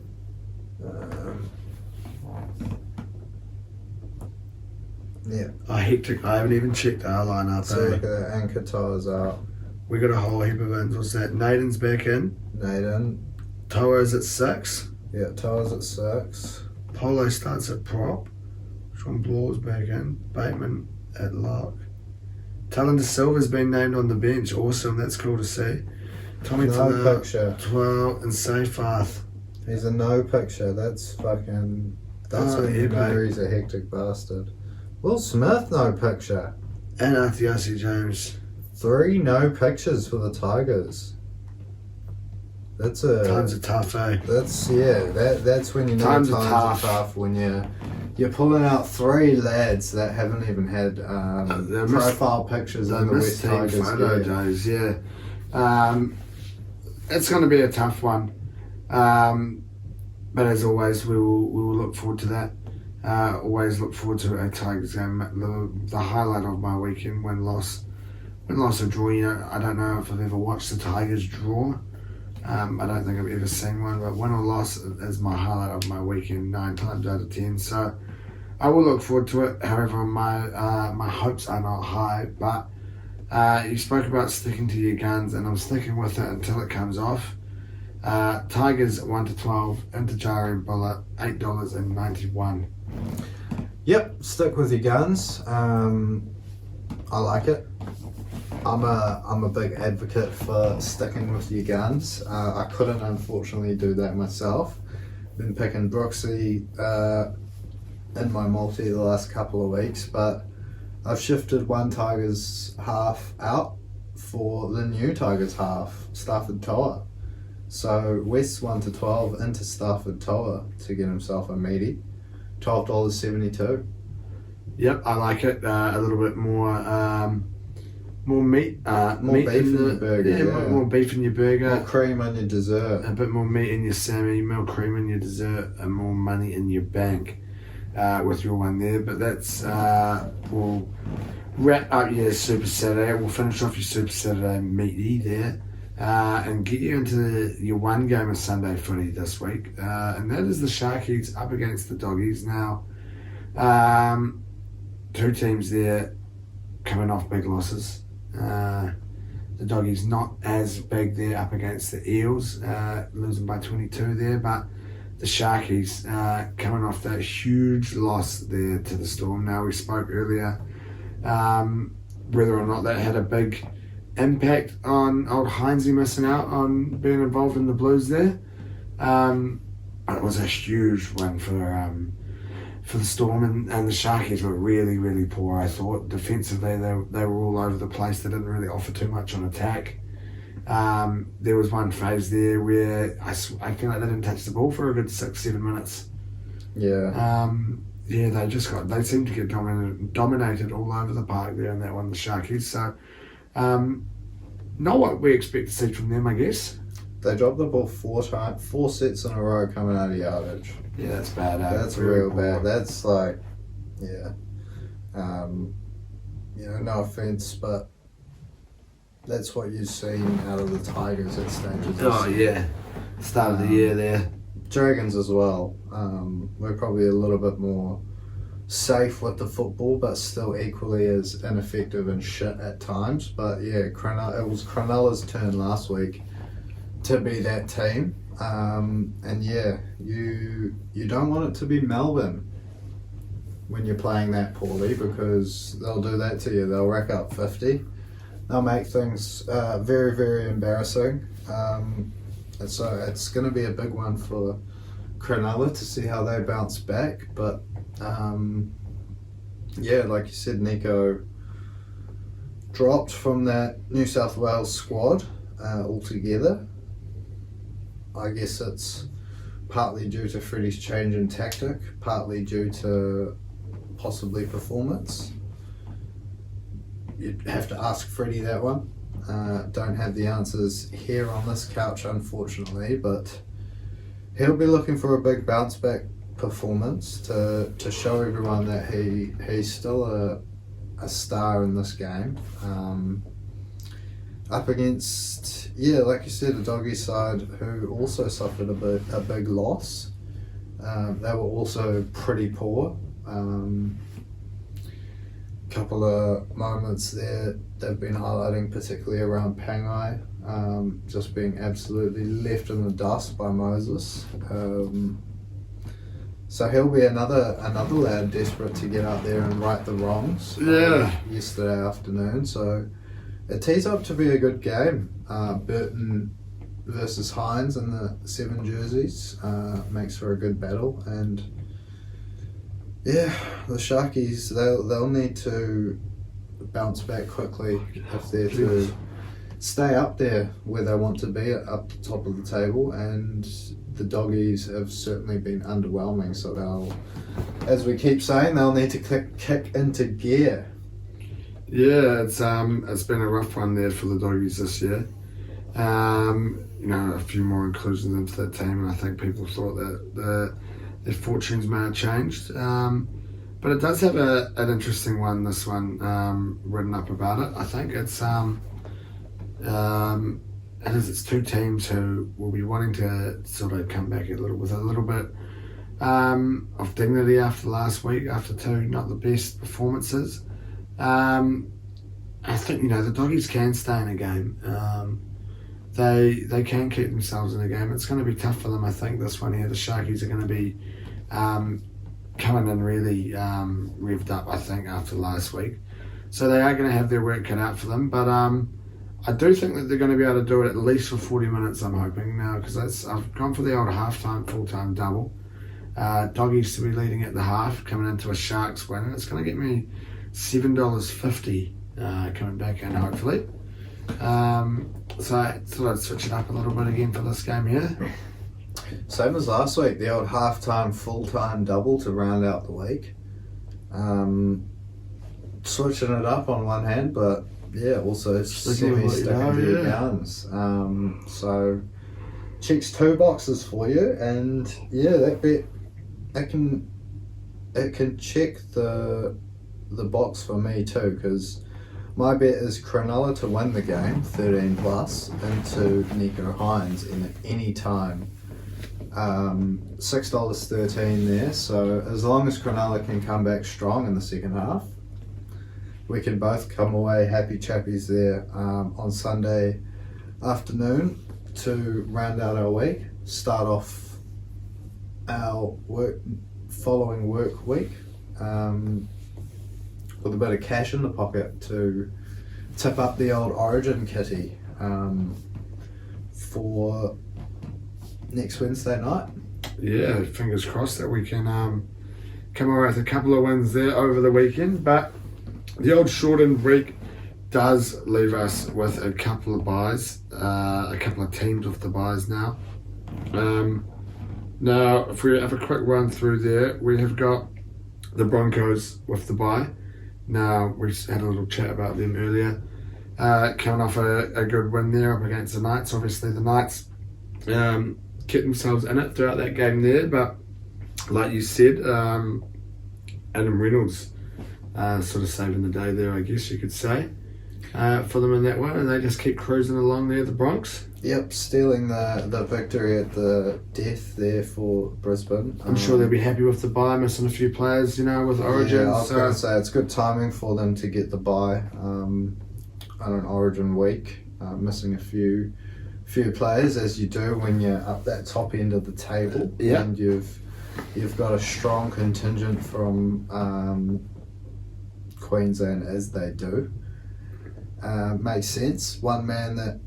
Yeah. Oh, hectic. I haven't even checked our lineup. So look at that. And Katoa's out. We got a whole heap of ins. What's that? Naden's back in. Naden. Toa's at 6. Yeah, Toa's at 6. Polo starts at prop. Sean Blaw's back in. Bateman at lock. Talon De Silva's been named on the bench. Awesome. That's cool to see. Tommy No picture. 12 and Seyfarth. He's a no picture. That's fucking. That's Oh, when yeah, you know mate. he's a hectic bastard. Will Smith, no picture. And Artiasi James. 3 no pictures for the Tigers. That's Times are tough, eh? That's that's when you know Times times are are tough when you're pulling out 3 lads that haven't even had they're profile pictures The in the missed West team Tigers. photo Yeah. days, yeah. It's going to be a tough one. But as always, we will look forward to that. Always look forward to a Tigers game. The highlight of my weekend, win loss or draw. You know, I don't know if I've ever watched the Tigers draw. I don't think I've ever seen one, but win or loss is my highlight of my weekend 9 times out of 10. So I will look forward to it. However, my hopes are not high. But you spoke about sticking to your guns, and I'm sticking with it until it comes off. Tigers 1-12, Interjari and Bullet $8.91. Yep, stick with your guns. I like it. I'm a big advocate for sticking with your guns. I couldn't unfortunately do that myself. Been picking Brooksy in my multi the last couple of weeks, but I've shifted one Tigers half out for the new Tigers half, Stafford Toa. So West's 1-12 into Stafford Toa to get himself a meaty. $12.72. Yep, I like it. A little bit more meat. More meat beef in your burger, Yeah, yeah. more beef in your burger. More cream on your dessert. A bit more meat in your Sammy, more cream in your dessert, and more money in your bank with your one there. But that's, we'll wrap up your Super Saturday. We'll finish off your Super Saturday meaty there and get you into your one game of Sunday footy this week. And that is the Sharkies up against the Doggies. Now, 2 teams there coming off big losses. The Doggies not as big there up against the Eels, losing by 22 there, but the Sharkies coming off that huge loss there to the Storm. Now, we spoke earlier whether or not that had a big impact on old Heinze missing out on being involved in the Blues there. But it was a huge one for the Storm, and the Sharkies were really, really poor, I thought. Defensively, they were all over the place. They didn't really offer too much on attack. There was one phase there where I feel like they didn't touch the ball for a good 6-7 minutes. Yeah. They seemed to get dominated all over the park there in that one, the Sharkies. So, not what we expect to see from them, I guess. They dropped the ball 4 sets in a row coming out of yardage. Yeah, that's bad. That's Very real poor. bad. That's like, yeah. No offense, but that's what you've seen out of the Tigers at stages. Oh, yeah. Start of the year there. Dragons as well. We're probably a little bit more safe with the football, but still equally as ineffective and shit at times. But yeah, it was Cronulla's turn last week to be that team. And yeah, you don't want it to be Melbourne when you're playing that poorly, because they'll do that to you. They'll rack up 50. They'll make things very, very embarrassing. And so it's going to be a big one for Cronulla to see how they bounce back. But yeah, like you said, Nico dropped from that New South Wales squad altogether. I guess it's partly due to Freddie's change in tactic, partly due to possibly performance. You'd have to ask Freddie that one. Don't have the answers here on this couch, unfortunately, but he'll be looking for a big bounce back performance to show everyone that he's still a star in this game. Up against, yeah, like you said, the Doggy side who also suffered a big loss. They were also pretty poor. couple of moments there they've been highlighting, particularly around Pangai, just being absolutely left in the dust by Moses. So he'll be another lad desperate to get out there and right the wrongs. Yesterday afternoon, so it tees up to be a good game. Burton versus Hines in the 7 jerseys makes for a good battle, and yeah, the Sharkies they'll need to bounce back quickly if they're to stay up there where they want to be, up the top of the table. And the Doggies have certainly been underwhelming, so they'll, as we keep saying, they'll need to kick into gear. Yeah, it's been a rough one there for the Doggies this year. A few more inclusions into that team, and I think people thought that their fortunes may have changed. But it does have an interesting one, this one, written up about it. I think it's 2 teams who will be wanting to sort of come back with a little bit of dignity after last week, after 2 not the best performances. I think, the Doggies can stay in a game. They can keep themselves in a game. It's going to be tough for them, I think, this one here. The Sharkies are going to be coming in really revved up, I think, after last week. So they are going to have their work cut out for them. But I do think that they're going to be able to do it at least for 40 minutes, I'm hoping now, because I've gone for the old half-time, full-time double. Doggies to be leading at the half, coming into a Sharks win, and it's going to get me $7.50 coming back in, hopefully. So I thought I'd switch it up a little bit again for this game here. Same as last week, the old half-time, full-time double to round out the week. Switching it up on one hand, but yeah, also sticking to your guns. So checks 2 boxes for you, and yeah, that bet it can check the box for me too, because my bet is Cronulla to win the game, 13 plus, into Nico Hines in any time. $6.13 there, so as long as Cronulla can come back strong in the second half, we can both come away happy chappies there on Sunday afternoon to round out our week, start off our following work week with a bit of cash in the pocket to tip up the old Origin kitty for next Wednesday night. Yeah, fingers crossed that we can come away with a couple of wins there over the weekend. But the old shortened week does leave us with a couple of buys, a couple of teams with the buys now. Now, if we have a quick run through there, we have got the Broncos with the buy. Now, we had a little chat about them earlier. Coming off a good win there up against the Knights. Obviously, the Knights kept themselves in it throughout that game there, but like you said, Adam Reynolds sort of saving the day there, I guess you could say, for them in that one, and they just keep cruising along there, the Bronx. Yep, stealing the victory at the death there for Brisbane. I'm sure they'll be happy with the bye, missing a few players, with Origin. Yeah, I was going to say, it's good timing for them to get the bye on an Origin week, missing a few players, as you do when you're up that top end of the table. Yeah. And you've got a strong contingent from Queensland, as they do. Makes sense. One man that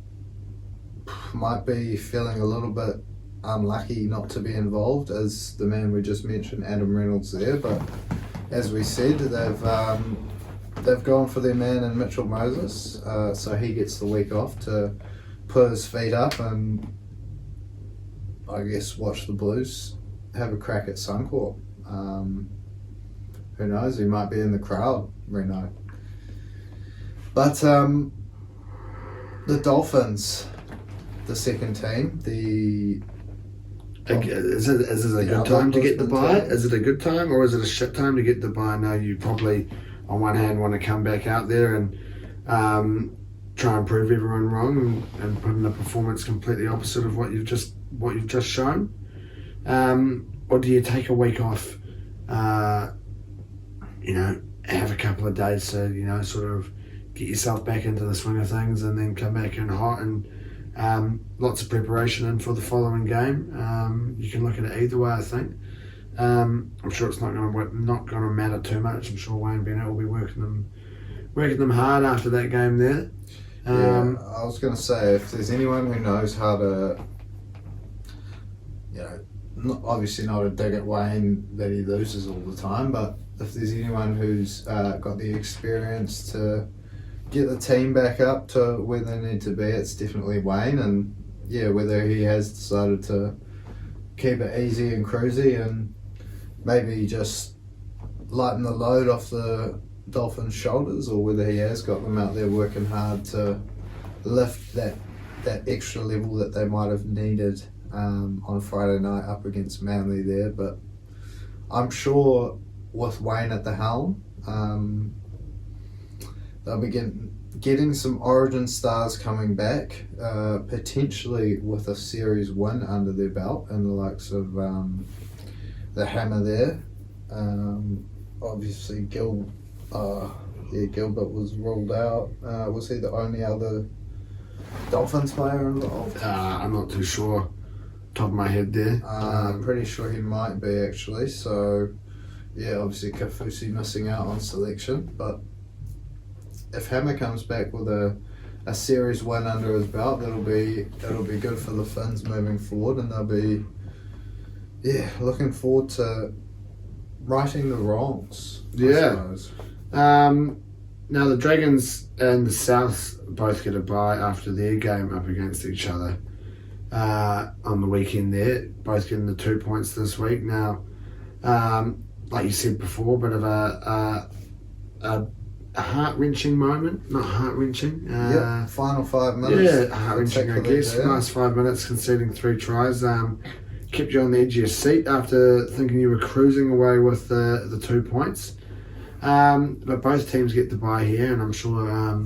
might be feeling a little bit unlucky not to be involved is the man we just mentioned, Adam Reynolds there, but as we said, they've gone for their man in Mitchell Moses, so he gets the week off to put his feet up and I guess watch the Blues have a crack at Suncorp. Who knows, he might be in the crowd, Reno. But the Dolphins, the second team, is it a good time to get the bye? Is it a good time, or is it a shit time to get the bye? Now you probably, on one hand, want to come back out there and try and prove everyone wrong and put in a performance completely opposite of what you've just shown, or do you take a week off, have a couple of days to, sort of get yourself back into the swing of things and then come back in hot and lots of preparation in for the following game. You can look at it either way, I think. I'm sure it's not going to matter too much. I'm sure Wayne Bennett will be working them hard after that game there. I was going to say, if there's anyone who knows how to, obviously not a dig at Wayne that he loses all the time, but if there's anyone who's got the experience to get the team back up to where they need to be, it's definitely Wayne. And whether he has decided to keep it easy and cruisy and maybe just lighten the load off the Dolphins' shoulders, or whether he has got them out there working hard to lift that extra level that they might have needed on Friday night up against Manly there. But I'm sure with Wayne at the helm, they'll be getting some Origin stars coming back, potentially with a series win under their belt, and the likes of the Hammer there. Obviously Gilbert was ruled out. Was he the only other Dolphins player involved? I'm not too sure, top of my head there. I'm pretty sure he might be actually. So obviously Kafusi missing out on selection, but if Hammer comes back with a series win under his belt, it'll be good for the Finns moving forward, and they'll be looking forward to righting the wrongs. Now the Dragons and the Souths both get a bye after their game up against each other on the weekend there, both getting the 2 points this week. Now, like you said before, a bit of a heart-wrenching moment. Not heart-wrenching. Final 5 minutes. Yeah, heart-wrenching, I guess. Yeah. Nice 5 minutes, conceding 3 tries. Kept you on the edge of your seat after thinking you were cruising away with the 2 points. But both teams get the bye here, and I'm sure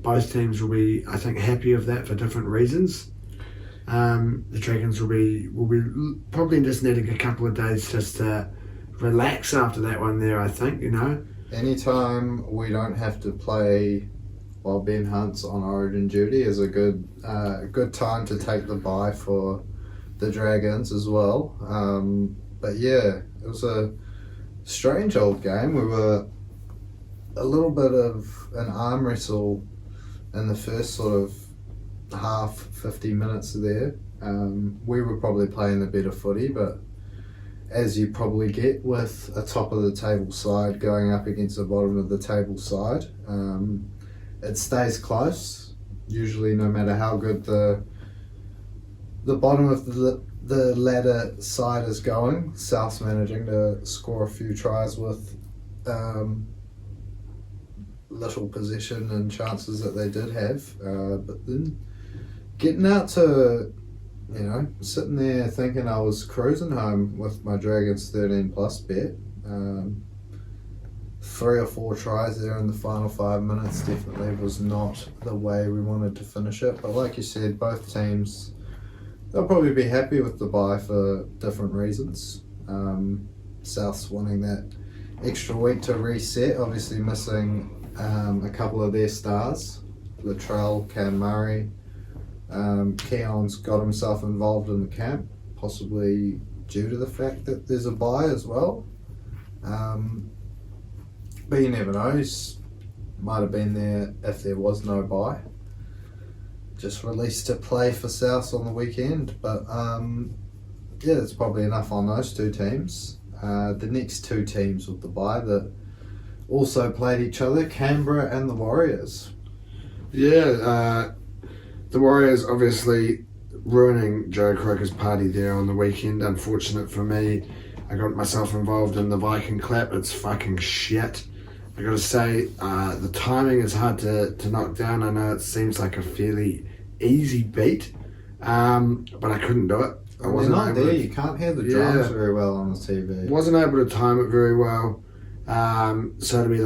both teams will be, I think, happy of that for different reasons. The Dragons will be probably just needing a couple of days just to relax after that one there, I think, Anytime we don't have to play while Ben Hunt's on Origin duty is a good time to take the bye for the Dragons as well. But it was a strange old game. We were a little bit of an arm wrestle in the first sort of half, 50 minutes there. We were probably playing the better footy, but as you probably get with a top of the table side going up against the bottom of the table side, it stays close. Usually, no matter how good the bottom of the ladder side is going, South's managing to score a few tries with little possession and chances that they did have, but then getting out to sitting there thinking I was cruising home with my Dragons 13 plus bet. 3 or 4 tries there in the final 5 minutes definitely was not the way we wanted to finish it. But like you said, both teams, they'll probably be happy with the bye for different reasons. South's wanting that extra week to reset, obviously missing a couple of their stars, Latrell, Cam Murray. Keon's got himself involved in the camp, possibly due to the fact that there's a bye as well. But you never know, he might have been there if there was no bye. Just released to play for South on the weekend. But it's probably enough on those two teams. The next 2 teams with the bye that also played each other, Canberra and the Warriors. The Warriors obviously ruining Joe Croker's party there on the weekend. Unfortunate for me, I got myself involved in the Viking clap. It's fucking shit. I gotta say, the timing is hard to knock down. I know it seems like a fairly easy beat, but I couldn't do it. I wasn't not able there. to, You can't hear the drums very well on the TV. Wasn't able to time it very well. So to be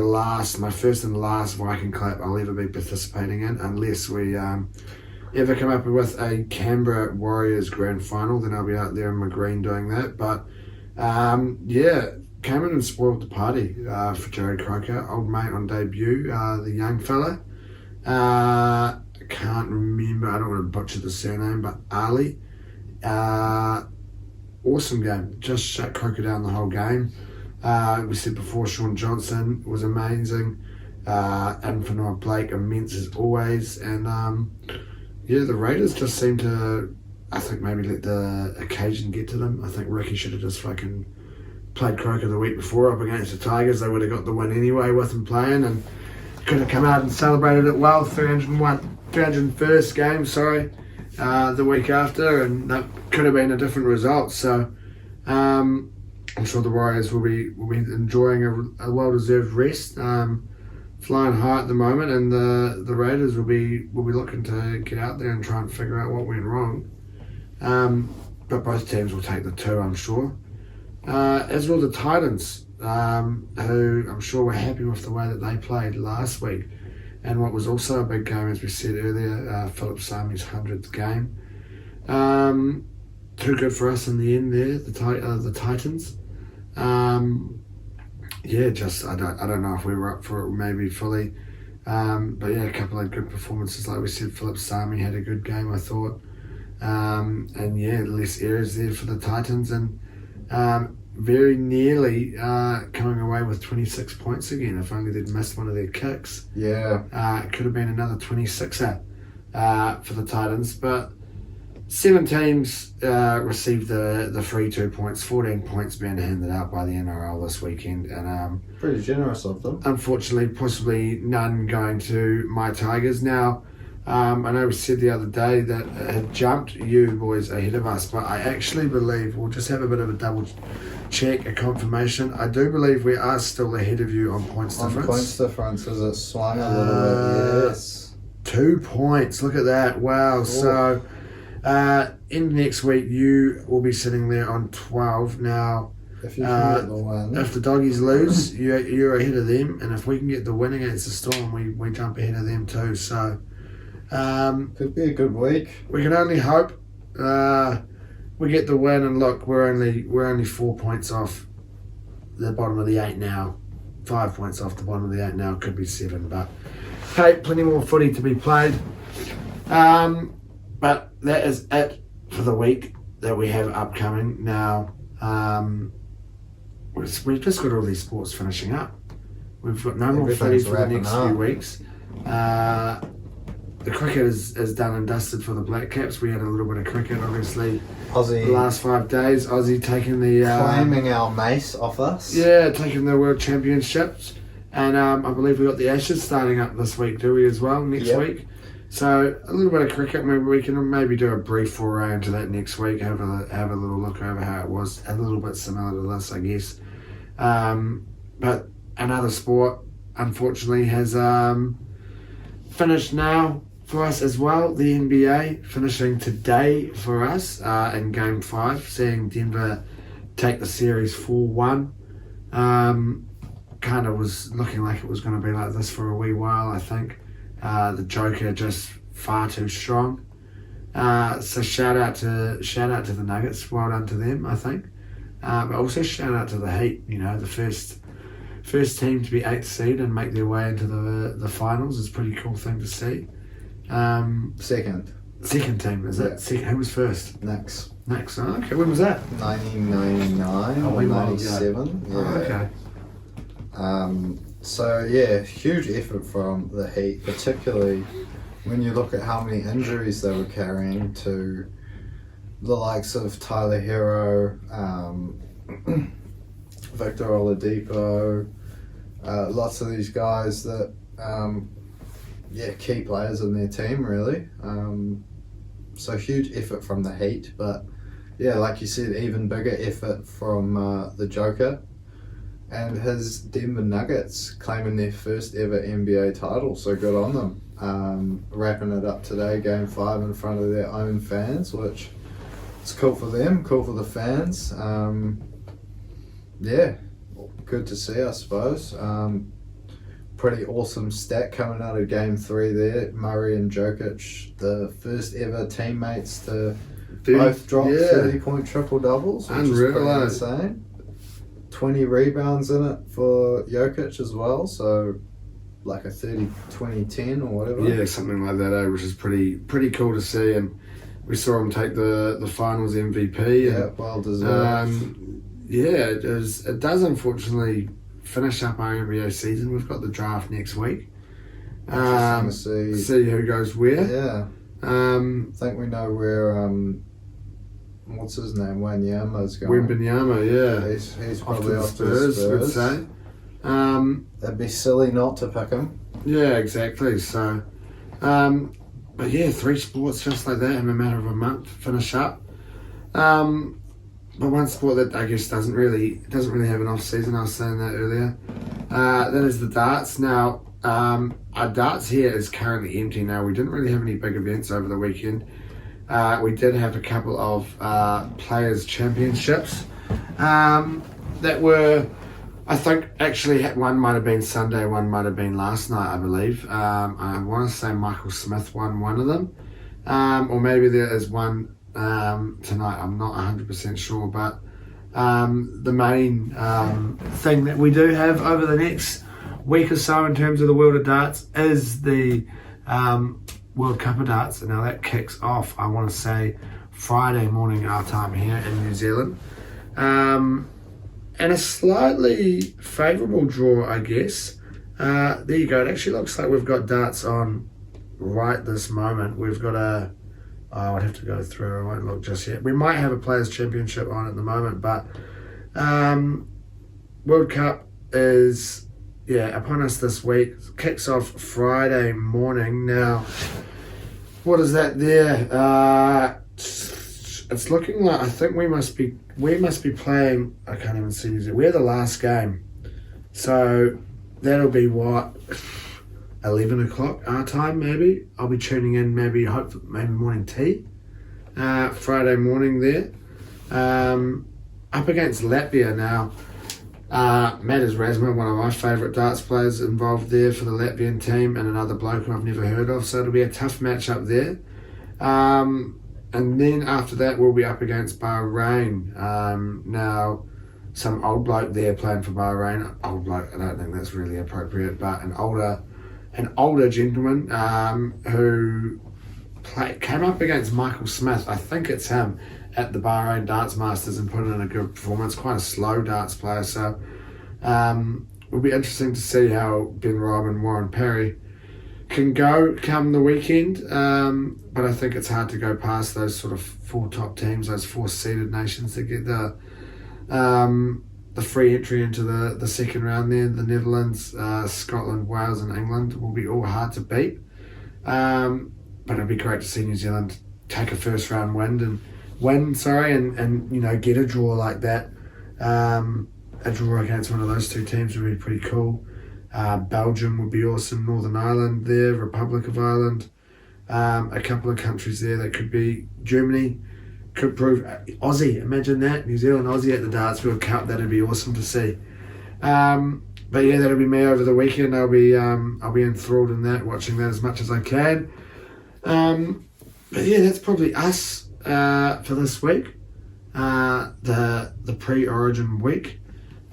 my first and last Viking clap I'll ever be participating in, unless we ever come up with a Canberra Warriors grand final, then I'll be out there in my green doing that. But came in and spoiled the party for Jared Croker, old mate on debut, the young fella. Can't remember, I don't want to butcher the surname, but Ali. Awesome game, just shut Croker down the whole game. We said before, Sean Johnson was amazing. Infinite Blake, immense as always. And the Raiders just seem to, I think, maybe let the occasion get to them. I think Ricky should have just fucking played Croker the week before up against the Tigers. They would have got the win anyway with him playing, and could have come out and celebrated it well. 301st game, the week after, and that could have been a different result. So I'm sure the Warriors will be enjoying a well-deserved rest, flying high at the moment, and the Raiders will be looking to get out there and try and figure out what went wrong. But both teams will take the 2, I'm sure. As will the Titans, who I'm sure were happy with the way that they played last week. And what was also a big game, as we said earlier, Philip Sami's 100th game. Too good for us in the end there, the Titans. I don't know if we were up for it maybe fully. But yeah, a couple of good performances. Like we said, Philip Sami had a good game, I thought. Less errors there for the Titans. And very nearly coming away with 26 points again. If only they'd missed one of their kicks. Yeah. It could have been another 26er for the Titans. But 7 teams received the free 2 points, 14 points being handed out by the NRL this weekend. And pretty generous of them. Unfortunately, possibly none going to my Tigers. Now, I know we said the other day that it had jumped you boys ahead of us, but I actually believe, we'll just have a bit of a double check, a confirmation. I do believe we are still ahead of you on points difference. Points difference, as it swung a little bit, yes. 2 points, look at that, wow. Ooh. So, in next week, you will be sitting there on 12. Now, if you can get the win. If the Doggies lose, you're ahead of them, and if we can get the win against the Storm, we jump ahead of them too. So, could be a good week. We can only hope we get the win, and look, we're only 4 points off the bottom of the 8 now. 5 points off the bottom of the 8 now. Could be 7, but hey, plenty more footy to be played. But that is it for the week that we have upcoming. Now, we've just got all these sports finishing up. We've got no more footy for the next few weeks. The cricket is done and dusted for the Black Caps. We had a little bit of cricket, obviously, Aussie, the last 5 days. Aussie taking the... claiming our mace off us. Yeah, taking the World Championships. And I believe we got the Ashes starting up this week, do we, as well, next week? So a little bit of cricket. Maybe we can maybe do a brief foray into that next week. Have a little look over how it was. A little bit similar to this, I guess. But another sport, unfortunately, has finished now for us as well. The NBA finishing today for us in Game 5, seeing Denver take the series 4-1. Kind of was looking like it was going to be like this for a wee while, I think. The Joker just far too strong. So shout out to the Nuggets. Well done to them, I think. But also shout out to the Heat. You know, the first team to be 8th seed and make their way into the finals is a pretty cool thing to see. Second team, is it? Second. Who was first? Knicks. Oh, okay. When was that? 1999 or 97. Yeah. Oh, okay. So yeah, huge effort from the Heat, particularly when you look at how many injuries they were carrying to the likes of Tyler Hero, Victor Oladipo, lots of these guys that, key players in their team really. So huge effort from the Heat, but yeah, like you said, even bigger effort from the Joker and his Denver Nuggets claiming their first ever NBA title, so good on them. Wrapping it up today, Game 5 in front of their own fans, which is cool for them, cool for the fans. Good to see, I suppose. Pretty awesome stat coming out of Game 3 there. Murray and Jokic, the first ever teammates to both drop 30-point triple doubles, which is pretty insane. 20 rebounds in it for Jokic as well, so like a 30-20-10 or whatever. Yeah, something like that, which is pretty cool to see. And we saw him take the finals MVP. Yeah, well deserved. It does unfortunately finish up our NBA season. We've got the draft next week. Interesting to see who goes where. Yeah. I think we know where what's his name? Wembanyama's going. Wembanyama, yeah. He's probably off to the Spurs. would say. It'd be silly not to pick him. Yeah, exactly. So, but yeah, 3 sports just like that in a matter of a month finish up. But one sport that I guess doesn't really have an off season. I was saying that earlier. That is the darts. Now, our darts here is currently empty now. We didn't really have any big events over the weekend. We did have a couple of players' championships that were, I think, actually one might have been Sunday, one might have been last night, I believe. I want to say Michael Smith won one of them, or maybe there is one tonight. I'm not 100% sure, but the main thing that we do have over the next week or so in terms of the world of darts is the World Cup of Darts. Now that kicks off, I want to say, Friday morning our time here in New Zealand. And a slightly favourable draw, I guess. There you go. It actually looks like we've got darts on right this moment. We've got I'd have to go through. I won't look just yet. We might have a Players' Championship on at the moment, but World Cup is upon us this week. Kicks off Friday morning. Now, what is that there? It's looking like, I think we must be playing. I can't even see it. We're the last game, so that'll be what, 11 o'clock our time maybe. I'll be tuning in maybe morning tea, Friday morning there, up against Latvia now. Matas Razma, one of my favourite darts players, involved there for the Latvian team, and another bloke who I've never heard of, so it'll be a tough matchup there. And then after that we'll be up against Bahrain. Now, some old bloke there playing for Bahrain. Old bloke, I don't think that's really appropriate, but an older gentleman who came up against Michael Smith, I think it's him, at the Bahrain Darts Masters and put in a good performance. Quite a slow darts player, so it'll be interesting to see how Ben Robb and Warren Perry can go come the weekend. But I think it's hard to go past those sort of 4 top teams, those 4 seeded nations, to get the free entry into the second round there. The Netherlands, Scotland, Wales and England will be all hard to beat. But it'd be great to see New Zealand take a first round win and you know, get a draw like that. A draw against one of those 2 teams would be pretty cool. Belgium would be awesome. Northern Ireland there, Republic of Ireland. A couple of countries there that could be. Germany could prove. Aussie, imagine that. New Zealand, Aussie at the Darts World Cup. That'd be awesome to see. But yeah, that'll be me over the weekend. I'll be enthralled in that, watching that as much as I can. But yeah, that's probably us for this week. The pre-Origin week.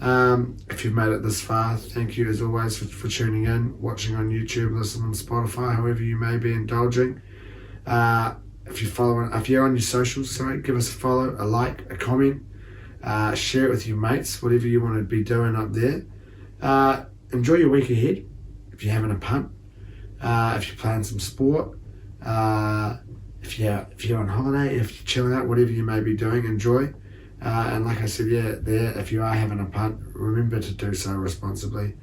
If you've made it this far, thank you as always for tuning in, watching on YouTube, listening on Spotify, however you may be indulging. If you're on your socials, give us a follow, a like, a comment, share it with your mates, whatever you want to be doing up there. Enjoy your week ahead. If you're having a punt, if you're playing some sport, if you're on holiday, if you're chilling out, whatever you may be doing, enjoy. And like I said, if you are having a punt, remember to do so responsibly.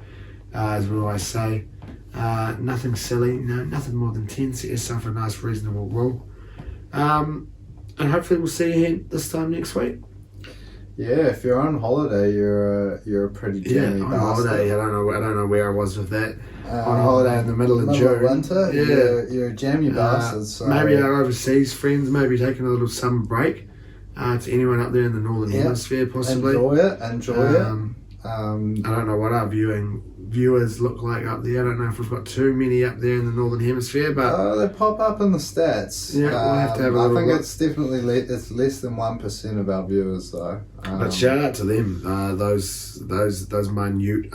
As we always say, nothing silly, nothing more than 10. Set yourself a nice, reasonable rule. And hopefully we'll see you here this time next week. Yeah, if you're on holiday, you're a pretty jammy on bastard. Holiday. I don't know where I was with that. On holiday in the middle of June. Winter, you're a jammy bastard. So. Maybe our overseas friends, maybe taking a little summer break. To anyone up there in the Northern Hemisphere, possibly. Enjoy it. I don't know what our viewing viewers look like up there. I don't know if we've got too many up there in the Northern Hemisphere, but They pop up in the stats. Yeah, we'll have to have a little I think look. it's definitely it's less than 1% of our viewers though. but shout out to them. Those minute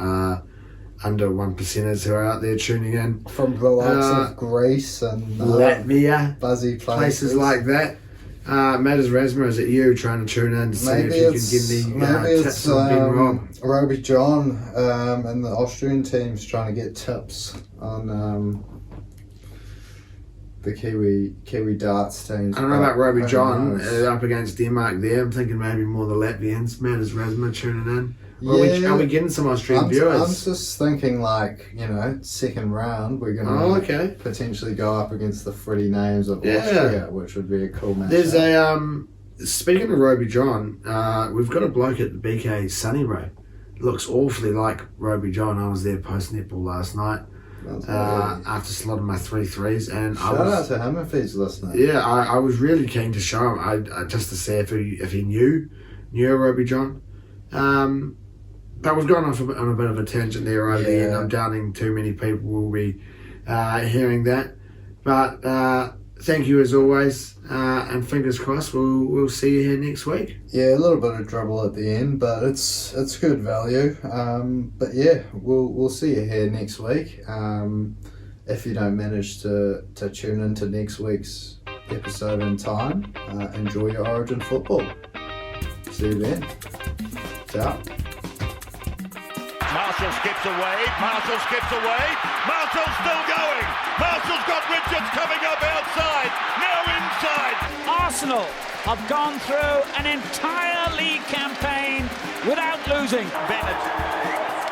under 1%ers who are out there tuning in. From the likes of Greece and Latvia, buzzy places like that. Matters Rasma, is it you trying to tune in to see Maybe if you can give me it's tips on Ben Rob? Roby John and the Austrian team's trying to get tips on the Kiwi darts teams. I don't know about Roby Who John knows? up against Denmark there. I'm thinking maybe more the Latvians. Matters Rasma tuning in. Yeah. Are we getting some Austrian I'm viewers? just thinking second round we're going to okay. potentially go up against the Freddie names of Yeah. Austria, which would be a cool match. There's a speaking of Roby John, we've got a bloke at the BK Sunny Ray. Looks awfully like Roby John. I was there post netball last night after slotting my 3 threes, and Shout out to him if he's listening. Yeah, I was really keen to show him, just to see if he knew Roby John. But we've gone off on a bit of a tangent there right at the end. I'm doubting too many people will be hearing that. But thank you as always, and fingers crossed we'll see you here next week. Yeah, a little bit of dribble at the end, but it's good value. But yeah, we'll see you here next week. If you don't manage to tune into next week's episode in time, enjoy your Origin football. See you then. Ciao. Marshall skips away. Marshall's still going. Marshall's got Richards coming up outside. Now inside. Arsenal have gone through an entire league campaign without losing. Bennett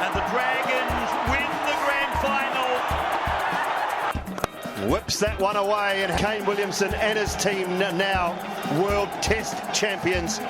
and the Dragons win the grand final. Whips that one away, and Kane Williamson and his team now World Test champions.